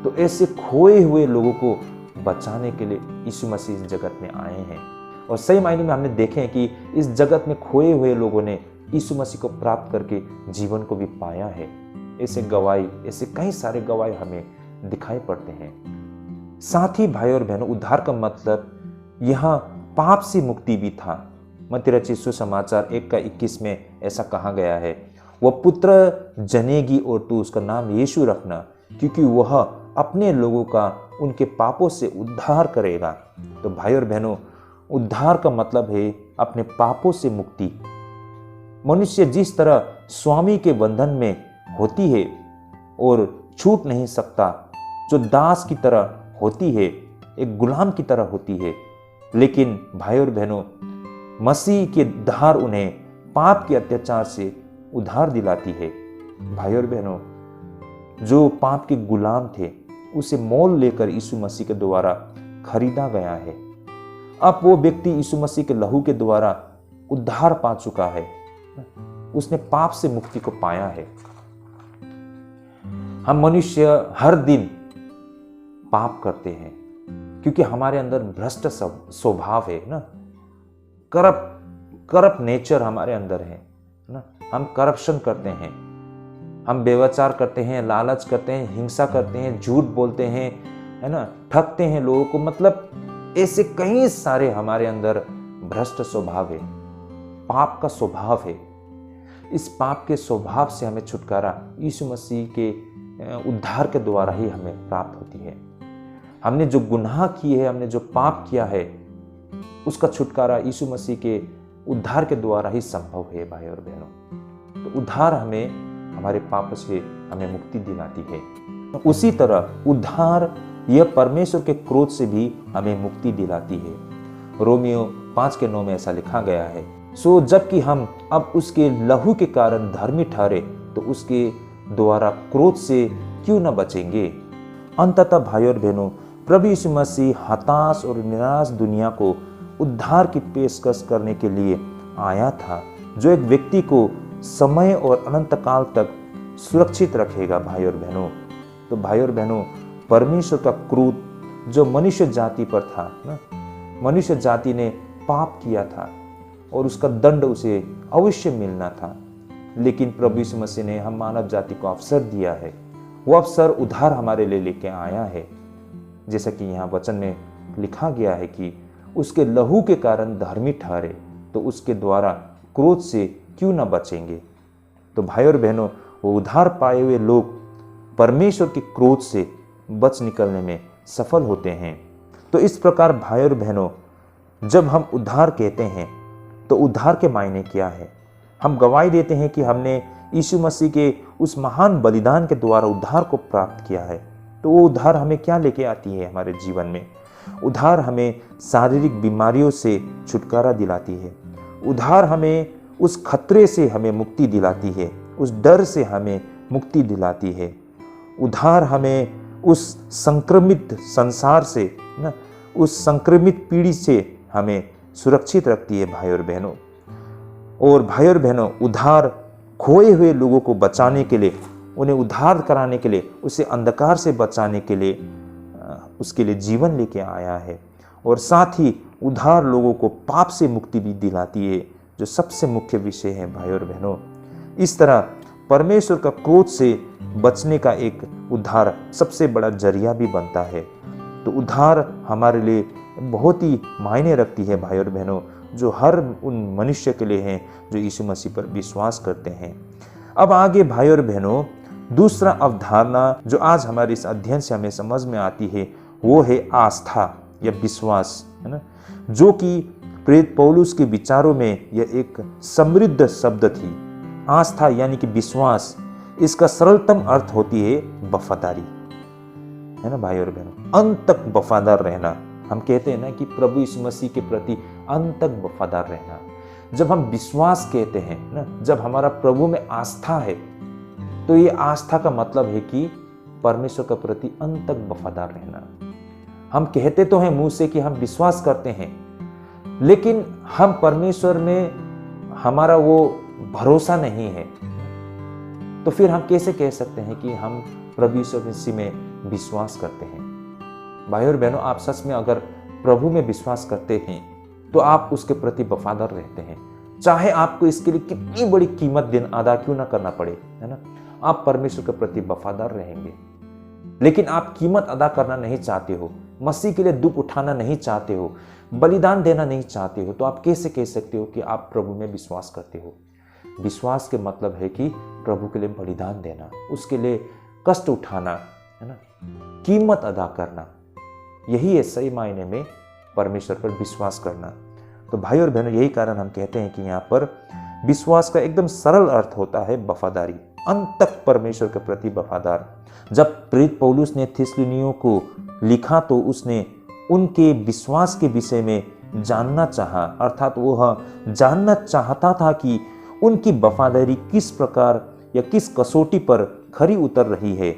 तो ऐसे खोए हुए लोगों को बचाने के लिए यीशु मसीह इस जगत में आए हैं। और सही मायने में हमने देखे हैं कि इस जगत में खोए हुए लोगों ने यीशु मसीह को प्राप्त करके जीवन को भी पाया है। ऐसे गवाही, ऐसे कई सारे गवाही हमें दिखाई पड़ते हैं। साथ ही भाई और बहनों, उद्धार का मतलब यहाँ पाप से मुक्ति भी था। मत्ती रचित सुसमाचार 1:21 में ऐसा कहा गया है, वह पुत्र जनेगी और तू उसका नाम यीशु रखना, क्योंकि वह अपने लोगों का उनके पापों से उद्धार करेगा। तो भाई और बहनों, उद्धार का मतलब है अपने पापों से मुक्ति। मनुष्य जिस तरह स्वामी के बंधन में होती है और छूट नहीं सकता, जो दास की तरह होती है, एक गुलाम की तरह होती है, लेकिन भाई और बहनों, मसीह के धार उन्हें पाप के अत्याचार से उद्धार दिलाती है। भाई और बहनों, जो पाप के गुलाम थे उसे मोल लेकर यीशु मसीह के द्वारा खरीदा गया है। अब वो व्यक्ति यीशु मसीह के लहू के द्वारा उद्धार पा चुका है, उसने पाप से मुक्ति को पाया है। हम मनुष्य हर दिन पाप करते हैं क्योंकि हमारे अंदर भ्रष्ट स्वभाव है ना, करप्ट नेचर हमारे अंदर है ना। हम करप्शन करते हैं, हम व्यभिचार करते हैं, लालच करते हैं, हिंसा करते हैं, झूठ बोलते हैं, है ना, ठगते हैं लोगों को। मतलब ऐसे कई सारे हमारे अंदर भ्रष्ट स्वभाव है, पाप का स्वभाव है। इस पाप के स्वभाव से हमें छुटकारा यीशु मसीह के उद्धार के द्वारा ही हमें प्राप्त होती है। हमने जो गुनाह किए हैं, हमने जो पाप किया है, उसका छुटकारा यीशु मसीह के उद्धार के द्वारा ही संभव है। भाई और बहनों, तो उद्धार हमें हमारे पापों से हमें मुक्ति दिलाती है। तो उसी तरह उद्धार यह परमेश्वर के क्रोध से भी हमें मुक्ति दिलाती है। रोमियो 5:9 में ऐसा लिखा गया है, सो जबकि हम अब उसके लहू के कारण धर्मी ठहरे तो उसके द्वारा क्रोध से क्यों न बचेंगे। अंततः भाई और बहनों, प्रभु यीशु मसीह हताश और निराश दुनिया को उद्धार की पेशकश करने के लिए आया था, जो एक व्यक्ति को समय और अनंत काल तक सुरक्षित रखेगा। भाई और बहनों, तो भाई और बहनों, परमेश्वर का क्रोध जो मनुष्य जाति पर था ना, मनुष्य जाति ने पाप किया था और उसका दंड उसे अवश्य मिलना था, लेकिन प्रभु यीशु मसीह ने हम मानव जाति को अवसर दिया है। वो अवसर उद्धार हमारे लिए लेके आया है। जैसा कि यहाँ वचन में लिखा गया है कि उसके लहू के कारण धर्मी ठहरे तो उसके द्वारा क्रोध से क्यों न बचेंगे। तो भाई और बहनों, वो उद्धार पाए हुए लोग परमेश्वर के क्रोध से बच निकलने में सफल होते हैं। तो इस प्रकार भाई और बहनों, जब हम उद्धार कहते हैं तो उद्धार के मायने क्या है। हम गवाही देते हैं कि हमने यीशु मसीह के उस महान बलिदान के द्वारा उद्धार को प्राप्त किया है। तो वो उद्धार हमें क्या लेके आती है हमारे जीवन में। उद्धार हमें शारीरिक बीमारियों से छुटकारा दिलाती है। उद्धार हमें उस खतरे से हमें मुक्ति दिलाती है, उस डर से हमें मुक्ति दिलाती है। उद्धार हमें उस संक्रमित संसार से ना, उस संक्रमित पीढ़ी से हमें सुरक्षित रखती है। भाई और बहनों, और भाई और बहनों, उद्धार खोए हुए लोगों को बचाने के लिए, उन्हें उद्धार कराने के लिए, उसे अंधकार से बचाने के लिए, उसके लिए जीवन लेके आया है। और साथ ही उद्धार लोगों को पाप से मुक्ति भी दिलाती है, जो सबसे मुख्य विषय है। भाई और बहनों, इस तरह परमेश्वर का क्रोध से बचने का एक उद्धार सबसे बड़ा जरिया भी बनता है। तो उद्धार हमारे लिए बहुत ही मायने रखती है भाई और बहनों, जो हर उन मनुष्य के लिए हैं जो यीशु मसीह पर विश्वास करते हैं। अब आगे भाई और बहनों, दूसरा अवधारणा जो आज हमारे इस अध्ययन से हमें समझ में आती है, वो है आस्था या विश्वास, है ना, जो कि प्रेरित पौलुस के विचारों में यह एक समृद्ध शब्द थी। आस्था यानी कि विश्वास, इसका सरलतम अर्थ होती है वफादारी, है ना भाई और बहनों, अंत तक वफादार रहना। हम कहते हैं ना कि प्रभु यीशु मसीह के प्रति अंत तक वफादार रहना। जब हम विश्वास कहते हैं ना, जब हमारा प्रभु में आस्था है, तो ये आस्था का मतलब है कि परमेश्वर के प्रति अंत तक वफादार रहना। हम कहते तो हैं मुंह से कि हम विश्वास करते हैं, लेकिन हम परमेश्वर में हमारा वो भरोसा नहीं है, तो फिर हम कैसे कह सकते हैं कि हम प्रभु यीशु मसीह में विश्वास करते हैं? भाई और बहनों, आप सच में अगर प्रभु में विश्वास करते हैं तो आप उसके प्रति वफादार रहते हैं, चाहे आपको इसके लिए कितनी बड़ी कीमत दिन अदा क्यों ना करना पड़े, है ना। आप परमेश्वर के प्रति वफादार रहेंगे। लेकिन आप कीमत अदा करना नहीं चाहते हो, मसीह के लिए दुख उठाना नहीं चाहते हो, बलिदान देना नहीं चाहते हो, तो आप कैसे कह सकते हो कि आप प्रभु में विश्वास करते हो? विश्वास के मतलब है कि प्रभु के लिए बलिदान देना, उसके लिए कष्ट उठाना, है ना, कीमत अदा करना, यही है सही मायने में परमेश्वर पर विश्वास करना। तो भाई और बहनों, यही कारण हम कहते हैं कि यहाँ पर विश्वास का एकदम सरल अर्थ होता है वफादारी, अंत तक परमेश्वर के प्रति वफादार। जब प्रेरित पौलुस ने थिस्सलुनीयों को लिखा तो उसने उनके विश्वास के विषय में जानना चाहा, अर्थात वह जानना चाहता था कि उनकी वफादारी किस प्रकार या किस कसौटी पर खरी उतर रही है।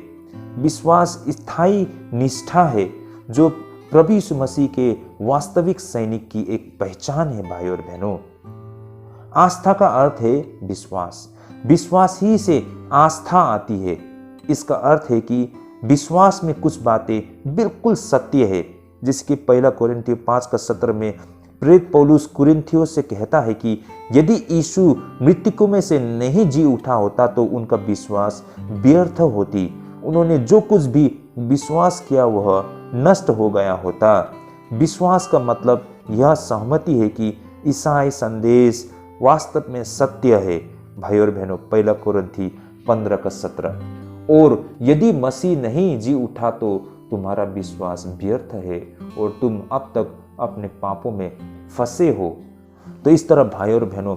विश्वास स्थायी निष्ठा है जो प्रभु यीशु मसीह के वास्तविक सैनिक की एक पहचान है। भाई और बहनों, आस्था का अर्थ है विश्वास, विश्वास ही से आस्था आती है। इसका अर्थ है कि विश्वास में कुछ बातें बिल्कुल सत्य है, जिसकी 1 कोरिन्थियों 5:17 में प्रेरित पौलुस कुरिन्थियों से कहता है कि यदि यीशु मृतकों में से नहीं जी उठा होता तो उनका विश्वास व्यर्थ होती, उन्होंने जो कुछ भी विश्वास किया वह नष्ट हो गया होता। विश्वास का मतलब यह सहमति है कि ईसाई संदेश वास्तव में सत्य है। भाई और बहनों, 1 कोरिन्थी 15:17, और यदि मसीह नहीं जी उठा तो तुम्हारा विश्वास व्यर्थ है और तुम अब तक अपने पापों में फंसे हो। तो इस तरह भाई और बहनों,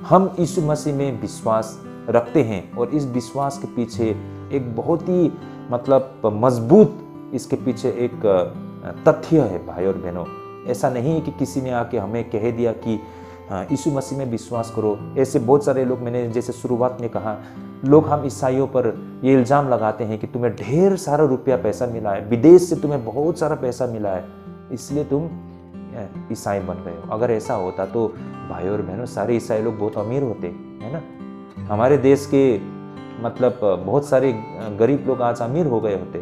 हम यीशु मसीह में विश्वास रखते हैं और इस विश्वास के पीछे एक बहुत ही मजबूत इसके पीछे एक तथ्य है। भाई और बहनों, ऐसा नहीं है कि किसी ने आके हमें कह दिया कि यीशु मसीह में विश्वास करो। ऐसे बहुत सारे लोग, मैंने जैसे शुरुआत में कहा, लोग हम ईसाइयों पर ये इल्ज़ाम लगाते हैं कि तुम्हें ढेर सारा रुपया पैसा मिला है, विदेश से तुम्हें बहुत सारा पैसा मिला है, इसलिए तुम ईसाई बन गए हो। अगर ऐसा होता तो भाई और बहनों, सारे ईसाई लोग बहुत अमीर होते, है ना। हमारे देश के बहुत सारे गरीब लोग आज अमीर हो गए होते।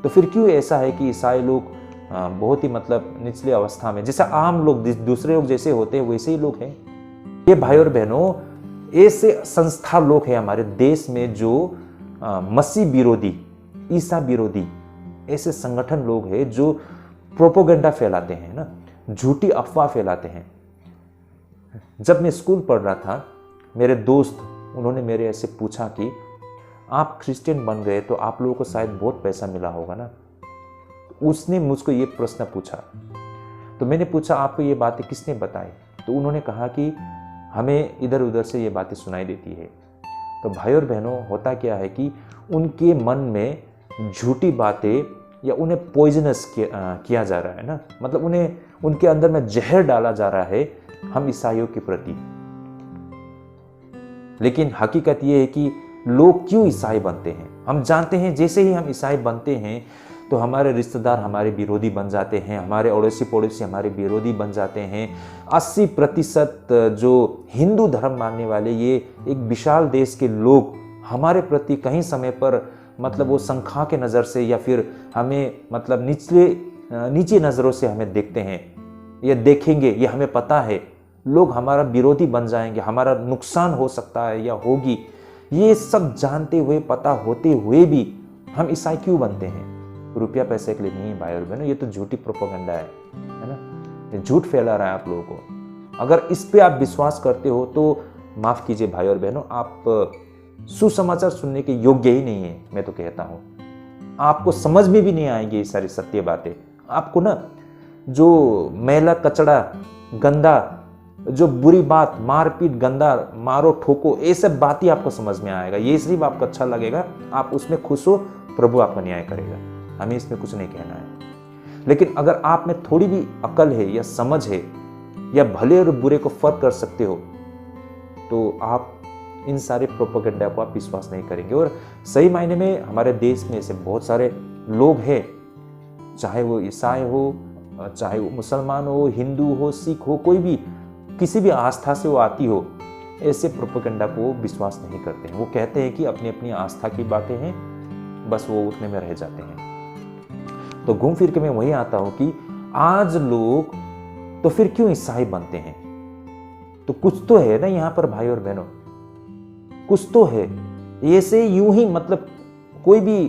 तो फिर क्यों ऐसा है कि ईसाई लोग बहुत ही निचली अवस्था में, जैसे आम लोग दूसरे लोग जैसे होते हैं वैसे ही लोग हैं। ये भाई और बहनों, ऐसे संस्था लोग हैं हमारे देश में जो मसीह विरोधी, ईसा विरोधी ऐसे संगठन लोग हैं जो प्रोपोगंडा फैलाते हैं ना, झूठी अफवाह फैलाते हैं। जब मैं स्कूल पढ़ रहा था, मेरे दोस्त उन्होंने मेरे ऐसे पूछा कि आप क्रिश्चियन बन गए तो आप लोगों को शायद बहुत पैसा मिला होगा ना। उसने मुझको ये प्रश्न पूछा, तो मैंने पूछा आपको ये बातें किसने बताई? तो उन्होंने कहा कि हमें इधर उधर से ये बातें सुनाई देती है। तो भाई और बहनों, होता क्या है कि उनके मन में झूठी बातें या उन्हें पॉइजनस किया जा रहा है ना, उन्हें उनके अंदर में जहर डाला जा रहा है हम ईसाइयों के प्रति। लेकिन हकीकत यह है कि लोग क्यों ईसाई बनते हैं? हम जानते हैं जैसे ही हम ईसाई बनते हैं तो हमारे रिश्तेदार हमारे विरोधी बन जाते हैं, हमारे अड़ोसी पड़ोसी हमारे विरोधी बन जाते हैं। 80% जो हिंदू धर्म मानने वाले, ये एक विशाल देश के लोग हमारे प्रति कहीं समय पर वो संखा के नज़र से या फिर हमें नीचे नज़रों से हमें देखते हैं या देखेंगे, ये हमें पता है। लोग हमारा विरोधी बन जाएंगे, हमारा नुकसान हो सकता है या होगी। ये सब जानते हुए, पता होते हुए भी हम ईसाई क्यों बनते हैं? रुपया पैसे के लिए नहीं भाई और बहनों, ये तो झूठी प्रोपेगेंडा है ना, ये झूठ फैला रहा है आप लोगों को। अगर इस पे आप विश्वास करते हो तो माफ कीजिए भाई और बहनों, आप सुसमाचार सुनने के योग्य ही नहीं है। मैं तो कहता हूं आपको समझ में भी नहीं आएंगी ये सारी सत्य बातें। आपको ना जो मैला कचड़ा, गंदा, जो बुरी बात, मारपीट, गंदा, मारो ठोको, ये सब बात ही आपको समझ में आएगा। ये सिर्फ आपको अच्छा लगेगा, आप उसमें खुश हो, प्रभु आपका न्याय करेगा। हमें इसमें कुछ नहीं कहना है। लेकिन अगर आप में थोड़ी भी अकल है या समझ है या भले और बुरे को फर्क कर सकते हो तो आप इन सारे प्रोपेगेंडा को आप विश्वास नहीं करेंगे। और सही मायने में हमारे देश में ऐसे बहुत सारे लोग हैं, चाहे वो ईसाई हो, चाहे वो मुसलमान हो, हिंदू हो, सिख हो, कोई भी किसी भी आस्था से वो आती हो, ऐसे प्रोपेगेंडा को विश्वास नहीं करते हैं। वो कहते हैं कि अपनी अपनी आस्था की बातें हैं, बस वो उतने में रह जाते हैं। तो घूम फिर के मैं वही आता हूं कि आज लोग तो फिर क्यों ईसाई बनते हैं? तो कुछ तो है ना यहाँ पर भाई और बहनों, कुछ तो है। ऐसे यूं ही मतलब कोई भी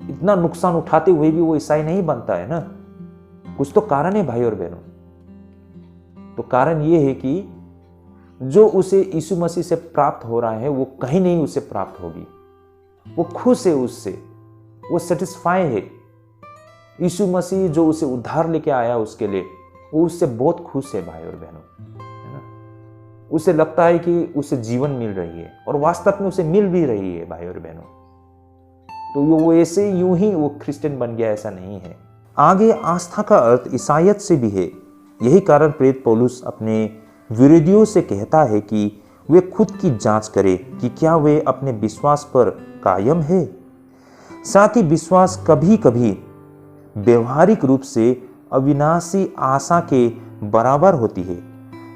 इतना नुकसान उठाते हुए भी वो ईसाई नहीं बनता है ना, कुछ तो कारण है भाई और बहनों। तो कारण ये है कि जो उसे यीशु मसीह से प्राप्त हो रहा है वो कहीं नहीं उसे प्राप्त होगी। वो खुश है उससे, वो सेटिस्फाई है। यीशु मसीह जो उसे उद्धार लेके आया उसके लिए, वो उससे बहुत खुश है भाई और बहनों, है ना। उसे लगता है कि उसे जीवन मिल रही है और वास्तव में उसे मिल भी रही है भाई और बहनों। तो वो ऐसे यूं ही वो क्रिश्चियन बन गया, ऐसा नहीं है। आगे आस्था का अर्थ ईसाइयत से भी है। यही कारण प्रेरित पौलुस अपने विरोधियों से कहता है कि वे खुद की जांच करें कि क्या वे अपने विश्वास पर कायम है। साथ ही विश्वास कभी कभी व्यवहारिक रूप से अविनाशी आशा के बराबर होती है।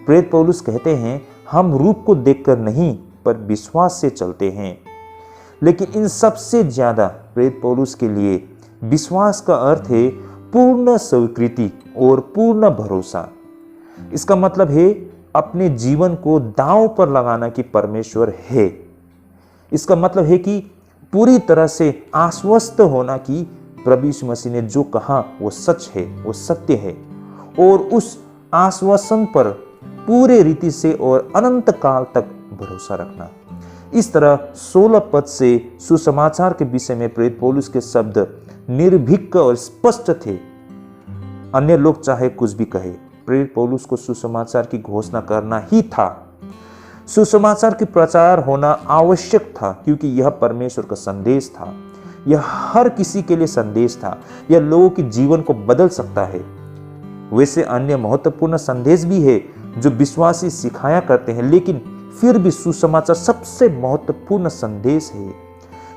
प्रेरित पौलुस कहते हैं, हम रूप को देखकर नहीं पर विश्वास से चलते हैं। लेकिन इन सबसे ज्यादा प्रेरित पौलुस के लिए विश्वास का अर्थ है पूर्ण स्वीकृति और पूर्ण भरोसा। इसका मतलब है अपने जीवन को दांव पर लगाना कि परमेश्वर है। इसका मतलब है कि पूरी तरह से आश्वस्त होना कि प्रभु यीशु मसीह ने जो कहा वो सच है, वो सत्य है, और उस आश्वासन पर पूरे रीति से और अनंत काल तक भरोसा रखना। इस तरह 16 पद से सुसमाचार के विषय में प्रेरित पौलुस के शब्द निर्भीक और स्पष्ट थे। अन्य लोग चाहे कुछ भी कहे, प्रेरित पौलुस को सुसमाचार की घोषणा करना ही था। सुसमाचार की प्रचार होना आवश्यक था क्योंकि यह परमेश्वर का संदेश था। यह हर किसी के लिए संदेश था। यह लोगों के जीवन को बदल सकता है। वैसे अन्य महत्वपूर्ण संदेश भी है जो विश्वासी सिखाया करते हैं, लेकिन फिर भी सुसमाचार सबसे महत्वपूर्ण संदेश है।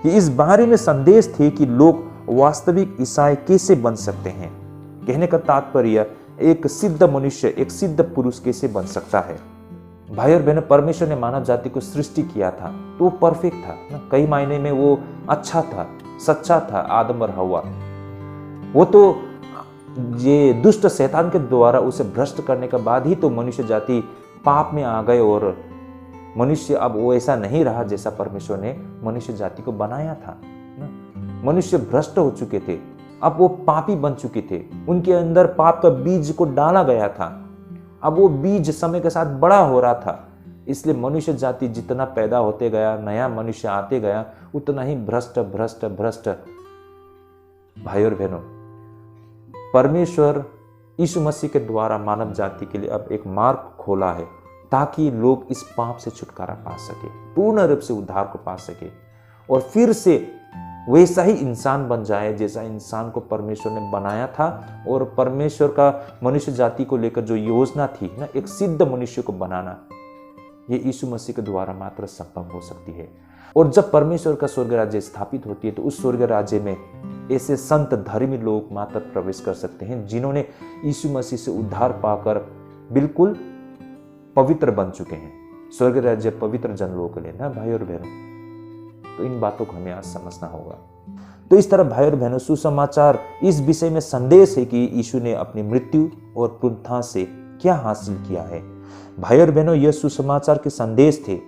ये इस बारे में संदेश थे कि लोग वास्तविक ईसाई कैसे बन सकते हैं। कहने का तात्पर्य एक सिद्ध मनुष्य, एक सिद्ध पुरुष कैसे बन सकता है। भाई और बहनों, परमेश्वर ने मानव जाति को सृष्टि किया था तो वो परफेक्ट था ना, कई मायने में वो अच्छा था, सच्चा था। आदम और हव्वा, वो तो ये दुष्ट शैतान के द्वारा उसे भ्रष्ट करने के बाद ही तो मनुष्य जाति पाप में आ गए और मनुष्य अब वो ऐसा नहीं रहा जैसा परमेश्वर ने मनुष्य जाति को बनाया था ना। मनुष्य भ्रष्ट हो चुके थे, अब वो पापी बन चुके थे। उनके अंदर पाप का बीज को डाला गया था। अब वो बीज समय के साथ बड़ा हो रहा था, इसलिए मनुष्य जाति जितना पैदा होते गया, नया मनुष्य आते गया, उतना ही भ्रष्ट भ्रष्ट भ्रष्ट। भाई और बहनों, परमेश्वर यीशु मसीह के द्वारा मानव जाति के लिए अब एक मार्ग खोला है ताकि लोग इस पाप से छुटकारा पा सके, पूर्ण रूप से उद्धार को पा सके और फिर से वैसा ही इंसान बन जाए जैसा इंसान को परमेश्वर ने बनाया था। और परमेश्वर का मनुष्य जाति को लेकर जो योजना थी ना, एक सिद्ध मनुष्य को बनाना, ये यीशु मसीह के द्वारा मात्र संभव हो सकती है। और जब परमेश्वर का स्वर्ग राज्य स्थापित होती है तो उस स्वर्ग राज्य में ऐसे संत धर्मी लोग मात्र प्रवेश कर सकते हैं जिन्होंने यीशु मसीह से उद्धार पाकर बिल्कुल पवित्र बन चुके हैं। स्वर्ग राज्य पवित्र जन लोगों के लिए ना भाई और बहनों। तो इन बातों को हमें आज समझना होगा। तो इस तरह भाई और बहनों, सुसमाचार इस विषय में संदेश है कि यीशु ने अपनी मृत्यु और पुनरुत्थान से क्या हासिल किया है। भाई और बहनों, यह सुसमाचार के संदेश थे।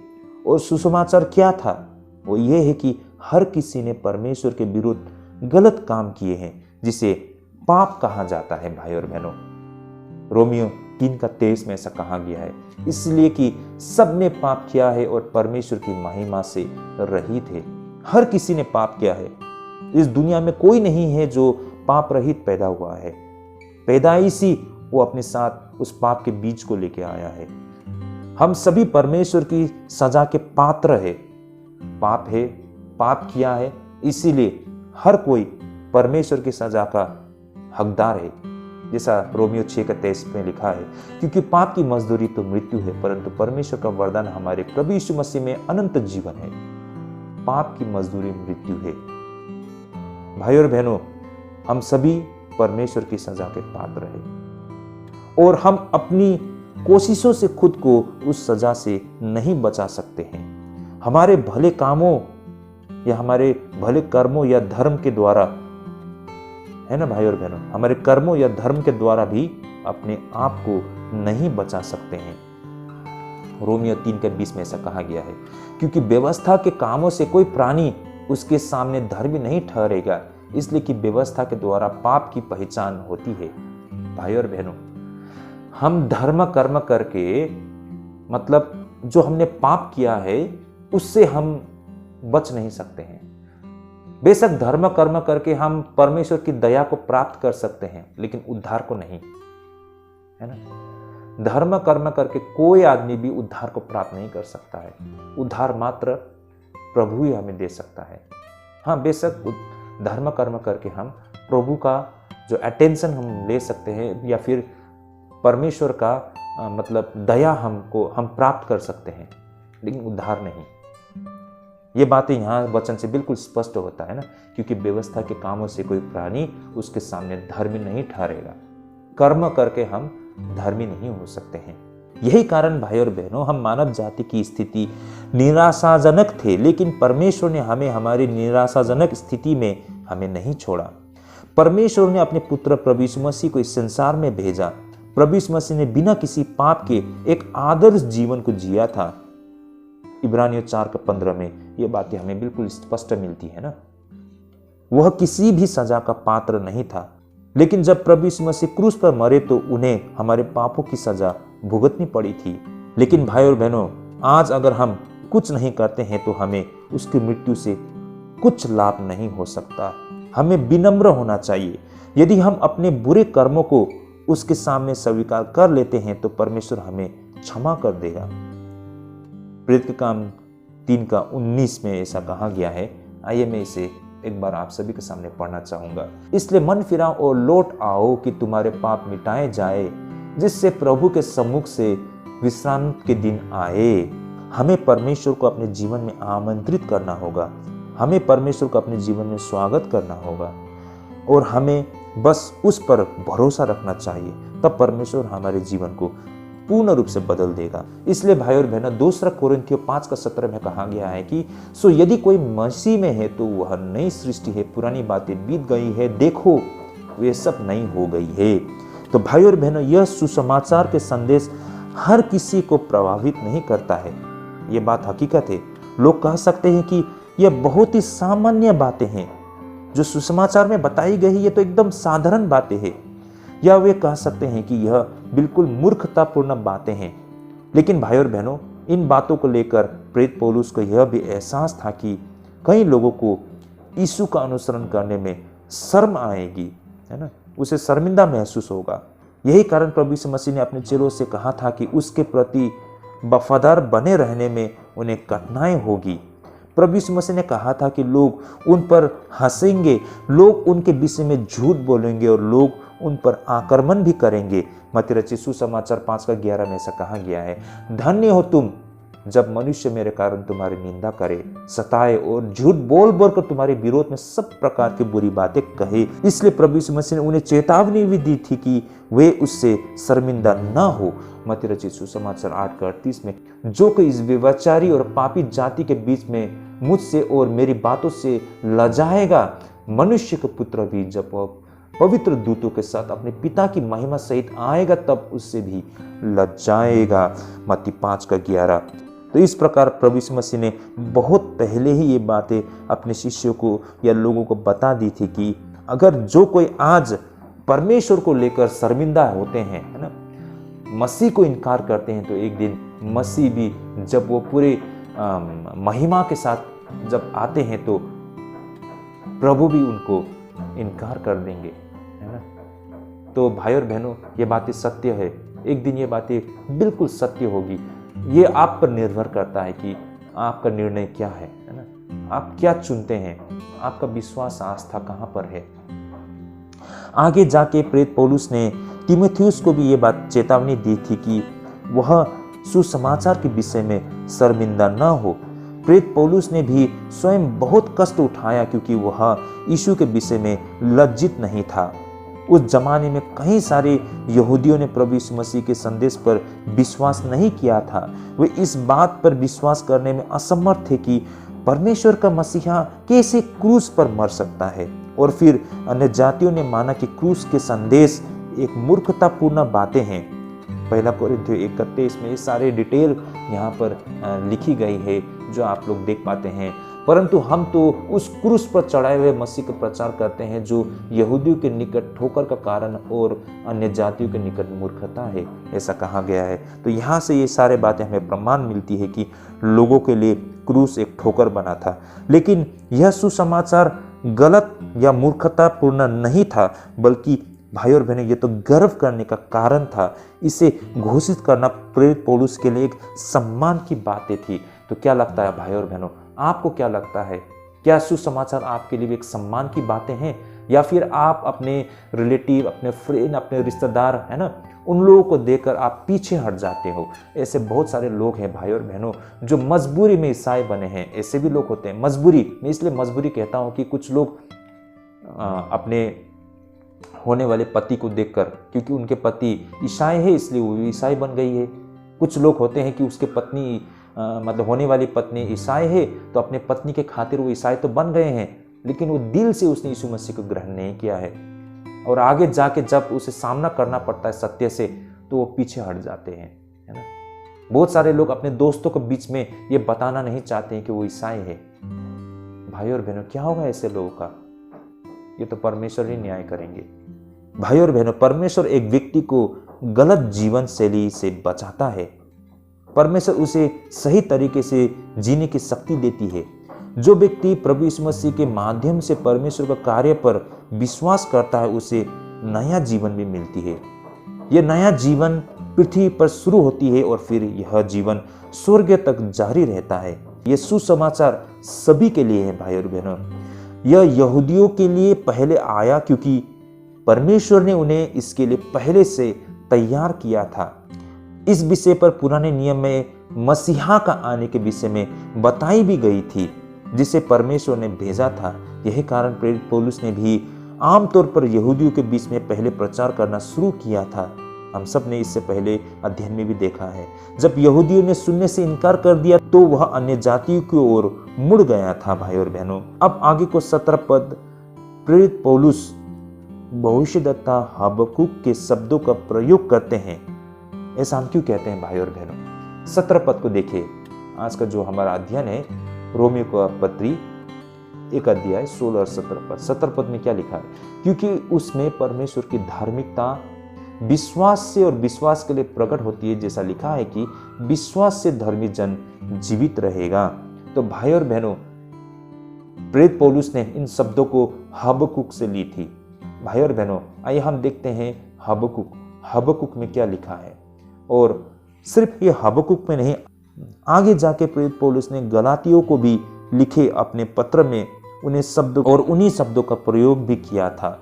और सुसमाचार क्या था? वो ये है कि हर किसी ने परमेश्वर के विरुद्ध गलत काम किए हैं जिसे पाप कहा जाता है। भाई और बहनों, रोमियो 3:23 में ऐसा कहा गया है, इसलिए कि सब ने पाप किया है और परमेश्वर की महिमा से रहित है। हर किसी ने पाप किया है। इस दुनिया में कोई नहीं है जो पाप रहित पैदा हुआ है। पैदाइशी वो अपने साथ उस पाप के बीज को लेके आया है। हम सभी परमेश्वर की सजा के पात्र है। पाप है, पाप किया है, इसीलिए हर कोई परमेश्वर की सजा का हकदार है, जैसा रोमियो 6:23 में लिखा है। क्योंकि पाप की मजदूरी तो मृत्यु है, परंतु परमेश्वर का वरदान हमारे प्रभु यीशु मसीह में अनंत जीवन है। पाप की मजदूरी मृत्यु है। भाई और बहनों, हम सभी परमेश्वर की सजा के पात्र हैं और हम अपनी कोशिशों से खुद को उस सजा से नहीं बचा सकते हैं। हमारे भले कामों या हमारे भले कर्मों या धर्म के द्वारा, है ना भाई और बहनों, हमारे कर्मों या धर्म के द्वारा भी अपने आप को नहीं बचा सकते हैं। रोमियो 3:20 में ऐसा कहा गया है, क्योंकि व्यवस्था के कामों से कोई प्राणी उसके सामने धर्मी नहीं ठहरेगा, इसलिए कि व्यवस्था के द्वारा पाप की पहचान होती है। भाई और बहनों, हम धर्म कर्म करके, मतलब जो हमने पाप किया है उससे हम बच नहीं सकते हैं। बेशक धर्म कर्म करके हम परमेश्वर की दया को प्राप्त कर सकते हैं, लेकिन उद्धार को नहीं, है ना। धर्म कर्म करके कोई आदमी भी उद्धार को प्राप्त नहीं कर सकता है। उद्धार मात्र प्रभु ही हमें दे सकता है। हाँ, बेशक धर्म कर्म करके हम प्रभु का जो अटेंशन हम ले सकते हैं, या फिर परमेश्वर का मतलब दया हम प्राप्त कर सकते हैं, लेकिन उद्धार नहीं। ये बातें यहाँ वचन से बिल्कुल स्पष्ट होता है ना, क्योंकि व्यवस्था के कामों से कोई प्राणी उसके सामने धर्मी नहीं ठहरेगा। कर्म करके हम धर्मी नहीं हो सकते हैं। यही कारण भाई और बहनों, हम मानव जाति की स्थिति निराशाजनक थे, लेकिन परमेश्वर ने हमें हमारी निराशाजनक स्थिति में हमें नहीं छोड़ा। परमेश्वर ने अपने पुत्र प्रभु यीशु मसीह को इस संसार में भेजा। प्रभु यीशु मसीह ने बिना किसी पाप के एक आदर्श जीवन को जिया था। इब्रानियों 4:15 में ये बातें हमें बिल्कुल स्पष्ट मिलती है ना। वह किसी भी सजा का पात्र नहीं था, लेकिन जब प्रभु यीशु मसीह क्रूस पर मरे तो उन्हें हमारे पापों की सजा भुगतनी पड़ी थी। लेकिन भाई और बहनों, आज अगर हम कुछ नहीं करते हैं तो हमें उसकी मृत्यु से कुछ लाभ नहीं हो सकता। हमें विनम्र होना चाहिए। यदि हम अपने बुरे कर्मों को उसके सामने स्वीकार कर लेते हैं तो परमेश्वर हमें क्षमा कर देगा। प्रेरित के काम 3:19 में ऐसा कहा गया है। आइए मैं इसे एक बार आप सभी के सामने पढ़ना चाहूंगा। इसलिए मन फिराओ और लौट आओ कि तुम्हारे पाप मिटाए जाए, जिससे प्रभु के सम्मुख से विश्राम के दिन आए। हमें परमेश्वर को अपने जीवन में आमंत्रित करना होगा। हमें परमेश्वर को अपने जीवन में स्वागत करना होगा और हमें बस उस पर भरोसा रखना चाहिए। तब परमेश्वर हमारे जीवन को पूर्ण रूप से बदल देगा। इसलिए भाई और बहनों, 2 कोरिन्थियों 5:17 में कहा गया है कि सो यदि कोई मसीह में है तो वह नई सृष्टि है, पुरानी बातें बीत गई है, देखो वे सब नई हो गई है। तो भाई और बहनों, यह सुसमाचार के संदेश हर किसी को प्रभावित नहीं करता है। ये बात हकीकत है। लोग कह सकते हैं कि यह बहुत ही सामान्य बातें हैं जो सुसमाचार में बताई गई, ये तो एकदम साधारण बातें हैं, या वे कह सकते हैं कि यह बिल्कुल मूर्खतापूर्ण बातें हैं। लेकिन भाई और बहनों, इन बातों को लेकर प्रेरित पौलुस को यह भी एहसास था कि कई लोगों को यीशु का अनुसरण करने में शर्म आएगी, है ना, उसे शर्मिंदा महसूस होगा। यही कारण प्रभु यीशु मसीह ने अपने चेलों से कहा था कि उसके प्रति वफादार बने रहने में उन्हें कठिनाई होगी। प्रभु यीशु मसीह ने कहा था कि लोग उन पर हंसेंगे, लोग उनके विषय में झूठ बोलेंगे और लोग उन पर आक्रमण भी करेंगे। मत्ती रचित सुसमाचार 5:11 में ऐसा कहा गया है, धन्य हो तुम जब मनुष्य मेरे कारण तुम्हारी निंदा करे, सताए और झूठ बोल बोल कर तुम्हारे विरोध में सब प्रकार की बुरी बातें कहे। इसलिए प्रभु यीशु मसीह ने उन्हें चेतावनी भी दी थी कि वे उससे शर्मिंदा न हो। मत्ती रचित सुसमाचार 8:38 में, जो कोई इस व्यभिचारी और पापी जाति के बीच में मुझसे और मेरी बातों से लजाएगा, मनुष्य का पुत्र भी जब पवित्र दूतों के साथ अपने पिता की महिमा सहित आएगा तब उससे भी लजाएगा। मत्ती 5:11। तो इस प्रकार प्रभु यीशु मसीह ने बहुत पहले ही ये बातें अपने शिष्यों को या लोगों को बता दी थी कि अगर जो कोई आज परमेश्वर को लेकर शर्मिंदा होते हैं, है ना, मसीह को इनकार करते हैं, तो एक दिन मसीह भी जब वो पूरे महिमा के साथ जब आते हैं तो प्रभु भी उनको इनकार कर देंगे, है ना। तो भाई और बहनों, ये बातें सत्य है। एक दिन ये बातें बिल्कुल सत्य होगी। ये आप पर निर्भर करता है कि आपका निर्णय क्या है ना। आप क्या चुनते हैं, आपका विश्वास आस्था कहाँ पर है। आगे जाके प्रेरित पौलुस ने तीमुथियुस को भी ये बात चेतावनी दी थी कि वह सुसमाचार के विषय में शर्मिंदा न हो। प्रेरित पौलुस ने भी स्वयं बहुत कष्ट उठाया क्योंकि वह यीशु के विषय में लज्जित नहीं था। उस जमाने में कई सारे यहूदियों ने प्रभु यीशु मसीह के संदेश पर विश्वास नहीं किया था। वे इस बात पर विश्वास करने में असमर्थ थे कि परमेश्वर का मसीहा कैसे क्रूस पर मर सकता है। और फिर अन्य जातियों ने माना कि क्रूस के संदेश एक मूर्खतापूर्ण बातें हैं। पहला कोरिन्थियों 1:31 में ये सारे डिटेल यहाँ पर लिखी गई है जो आप लोग देख पाते हैं। परंतु हम तो उस क्रूस पर चढ़ाए हुए मसीह का प्रचार करते हैं जो यहूदियों के निकट ठोकर का कारण और अन्य जातियों के निकट मूर्खता है, ऐसा कहा गया है। तो यहाँ से ये सारे बातें हमें प्रमाण मिलती है कि लोगों के लिए क्रूस एक ठोकर बना था। लेकिन यह सुसमाचार गलत या मूर्खतापूर्ण नहीं था, बल्कि भाई और बहनों ये तो गर्व करने का कारण था। इसे घोषित करना प्रेरित पौलुस के लिए एक सम्मान की बातें थी। तो क्या लगता है भाई और बहनों, आपको क्या लगता है? क्या सुसमाचार आपके लिए एक सम्मान की बातें हैं, या फिर आप अपने रिलेटिव, अपने फ्रेंड, अपने रिश्तेदार है ना, उन लोगों को देखकर आप पीछे हट जाते हो? ऐसे बहुत सारे लोग हैं भाई और बहनों जो मजबूरी में ईसाई बने हैं। ऐसे भी लोग होते हैं मजबूरी में, इसलिए मजबूरी कहता हूं कि कुछ लोग अपने होने वाले पति को देखकर, क्योंकि उनके पति ईसाई है इसलिए वो ईसाई बन गई है। कुछ लोग होते हैं कि उसके पत्नी मतलब होने वाली पत्नी ईसाई है तो अपने पत्नी के खातिर वो ईसाई तो बन गए हैं, लेकिन वो दिल से उसने यीशु मसीह को ग्रहण नहीं किया है। और आगे जाके जब उसे सामना करना पड़ता है सत्य से तो वो पीछे हट जाते हैं, है ना। बहुत सारे लोग अपने दोस्तों के बीच में ये बताना नहीं चाहते हैं कि वो ईसाई है। भाई और बहनों क्या होगा ऐसे लोगों का? ये तो परमेश्वर ही न्याय करेंगे। भाई और बहनों, परमेश्वर एक व्यक्ति को गलत जीवन शैली से बचाता है। परमेश्वर उसे सही तरीके से जीने की शक्ति देती है। जो व्यक्ति प्रभु यीशु मसीह के माध्यम से परमेश्वर का कार्य पर विश्वास करता है उसे नया जीवन भी मिलती है। यह नया जीवन पृथ्वी पर शुरू होती है और फिर यह जीवन स्वर्ग तक जारी रहता है। यह सुसमाचार सभी के लिए है भाई और बहनों। यह यहूदियों के लिए पहले आया क्योंकि परमेश्वर ने उन्हें इसके लिए पहले से तैयार किया था। इस विषय पर पुराने नियम में मसीहा का आने के विषय में बताई भी गई थी जिसे परमेश्वर ने भेजा था। यही कारण प्रेरित पौलुस ने भी आमतौर पर यहूदियों के बीच में पहले प्रचार करना शुरू किया था। हम सब ने इससे पहले अध्ययन में भी देखा है। जब यहूदियों ने सुनने से इनकार कर दिया तो वह अन्य जातियों की ओर मुड़ गया था भाई और बहनों। अब आगे को 17 पद प्रेरित पौलुस भविष्यद्वक्ता हबक्कुक के शब्दों का प्रयोग करते हैं। ऐसा हम क्यों कहते हैं भाई और बहनों? 17 पद को देखिए। आज का जो हमारा अध्ययन है रोमियो का पत्री 1 अध्याय 16 और 17 पद। 17 पद में क्या लिखा है? क्योंकि उसमें परमेश्वर की धार्मिकता विश्वास से और विश्वास के लिए प्रकट होती है। जैसा लिखा है कि विश्वास से धर्मी जन जीवित रहेगा। तो भाई और बहनों, प्रेरित पौलुस ने इन शब्दों को हबक्कुक से ली थी। भाई और बहनों, आइए हम देखते हैं हबक्कुक में क्या लिखा है। और सिर्फ ये हबक्कुक में नहीं, आगे जाके प्रेरित पौलुस ने गलातियों को भी लिखे अपने पत्र में उन्हें शब्दों और उन्हीं शब्दों का प्रयोग भी किया था।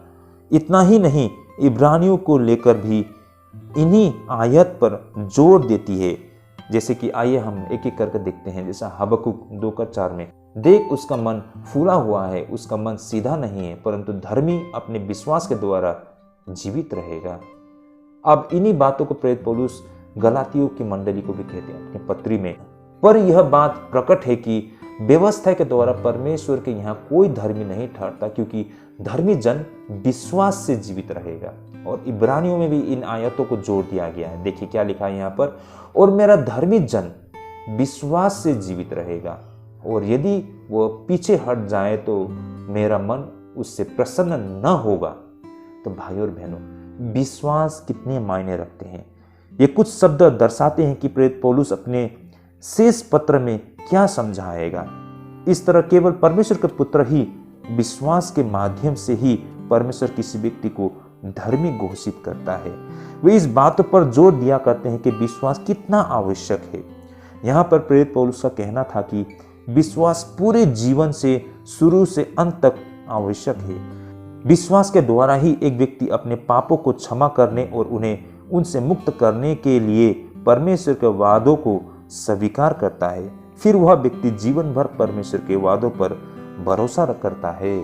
इतना ही नहीं, इब्रानियों को लेकर भी इन्हीं आयत पर जोर देती है। जैसे कि आइए हम एक एक करके देखते हैं। जैसा हबक्कुक 2:4 में, देख उसका मन फूला हुआ है, उसका मन सीधा नहीं है, परंतु धर्मी अपने विश्वास के द्वारा जीवित रहेगा। अब इन्हीं बातों को प्रेरित पौलुस गलातियों की मंडली को भी कहते हैं अपने पत्री में। पर यह बात प्रकट है कि व्यवस्था के द्वारा परमेश्वर के यहाँ कोई धर्मी नहीं ठहरता, क्योंकि धर्मी जन विश्वास से जीवित रहेगा। और इब्रानियों में भी इन आयतों को जोड़ दिया गया है। देखिए क्या लिखा है यहाँ पर, और मेरा धर्मी जन विश्वास से जीवित रहेगा, और यदि वह पीछे हट जाए तो मेरा मन उससे प्रसन्न न होगा। तो भाई और बहनों, विश्वास कितने मायने रखते हैं। ये कुछ शब्द दर्शाते हैं कि प्रेरित पौलुस अपने शेष पत्र में क्या समझाएगा। इस तरह केवल परमेश्वर के पुत्र ही विश्वास के माध्यम से ही परमेश्वर किसी व्यक्ति को धर्मी घोषित करता है। वे इस बात पर जोर दिया करते हैं कि विश्वास कितना आवश्यक है। यहाँ पर प्रेरित पौलुस का कहना था कि विश्वास पूरे जीवन से शुरू से अंत तक आवश्यक है। विश्वास के द्वारा ही एक व्यक्ति अपने पापों को क्षमा करने और उन्हें उनसे मुक्त करने के लिए परमेश्वर के वादों को स्वीकार करता है। फिर वह व्यक्ति जीवन भर परमेश्वर के वादों पर भरोसा करता है।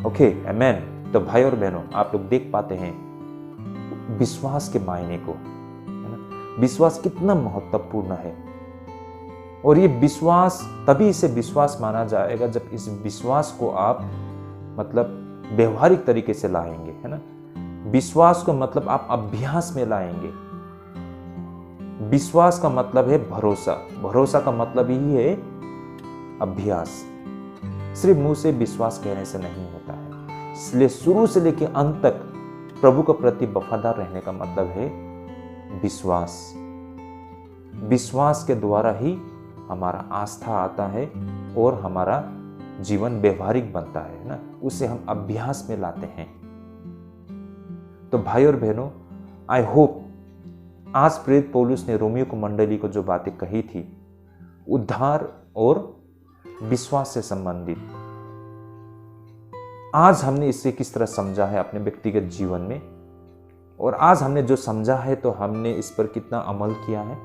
ओके, आमेन। तो भाई और बहनों, आप लोग देख पाते हैं विश्वास के मायने को, है ना। विश्वास कितना महत्वपूर्ण है, और ये विश्वास तभी इसे विश्वास माना जाएगा जब इस विश्वास को आप मतलब व्यवहारिक तरीके से लाएंगे, है ना। विश्वास को मतलब आप अभ्यास में लाएंगे। विश्वास का मतलब है भरोसा, भरोसा का मतलब ही है अभ्यास। सिर्फ मुंह से विश्वास कहने से नहीं होता है, इसलिए शुरू से लेकर अंत तक प्रभु के प्रति वफादार रहने का मतलब है विश्वास। विश्वास के द्वारा ही हमारा आस्था आता है और हमारा जीवन व्यवहारिक बनता है ना, उसे हम अभ्यास में लाते हैं। तो भाई और बहनों, आई होप आज प्रेरित पौलुस ने रोमियो को मंडली को जो बातें कही थी उद्धार और विश्वास से संबंधित, आज हमने इसे किस तरह समझा है अपने व्यक्तिगत जीवन में, और आज हमने जो समझा है तो हमने इस पर कितना अमल किया है।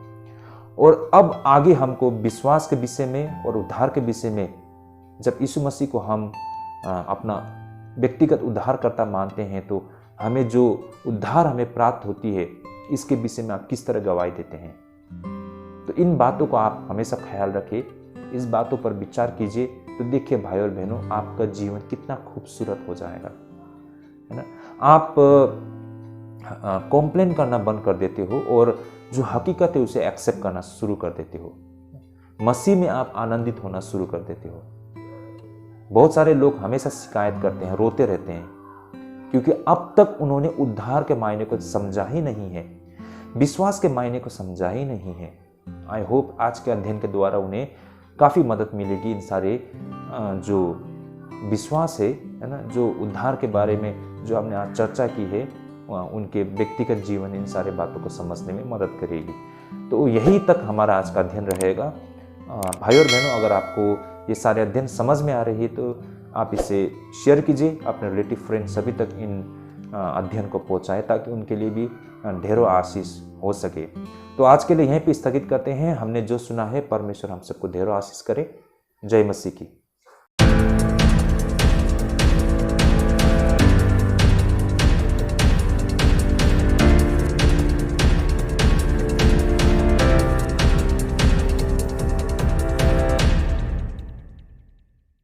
और अब आगे हमको विश्वास के विषय में और उद्धार के विषय में, जब यीशु मसीह को हम अपना व्यक्तिगत उद्धारकर्ता मानते हैं तो हमें जो उद्धार हमें प्राप्त होती है इसके विषय में आप किस तरह गवाही देते हैं। तो इन बातों को आप हमेशा ख्याल रखें, इस बातों पर विचार कीजिए, तो देखिए भाई और बहनों, आपका जीवन कितना खूबसूरत हो जाएगा, है ना। आप कॉम्प्लेन करना बंद कर देते हो और जो हकीकत है उसे एक्सेप्ट करना शुरू कर देते हो। मसीह में आप आनंदित होना शुरू कर देते हो। बहुत सारे लोग हमेशा शिकायत करते हैं, रोते रहते हैं, क्योंकि अब तक उन्होंने उद्धार के मायने को समझा ही नहीं है, विश्वास के मायने को समझा ही नहीं है। आई होप आज के अध्ययन के द्वारा उन्हें काफ़ी मदद मिलेगी इन सारे जो विश्वास है ना, जो उद्धार के बारे में जो हमने आज चर्चा की है, उनके व्यक्तिगत जीवन इन सारे बातों को समझने में मदद करेगी। तो यही तक हमारा आज का अध्ययन रहेगा। भाई और बहनों, अगर आपको ये सारे अध्ययन समझ में आ रही है तो आप इसे शेयर कीजिए, अपने रिलेटिव फ्रेंड सभी तक इन अध्ययन को पहुंचाएं ताकि उनके लिए भी ढेरों आशीष हो सके। तो आज के लिए यहीं पे स्थगित करते हैं। हमने जो सुना है परमेश्वर हम सबको ढेरों आशीष करे। जय मसीह की।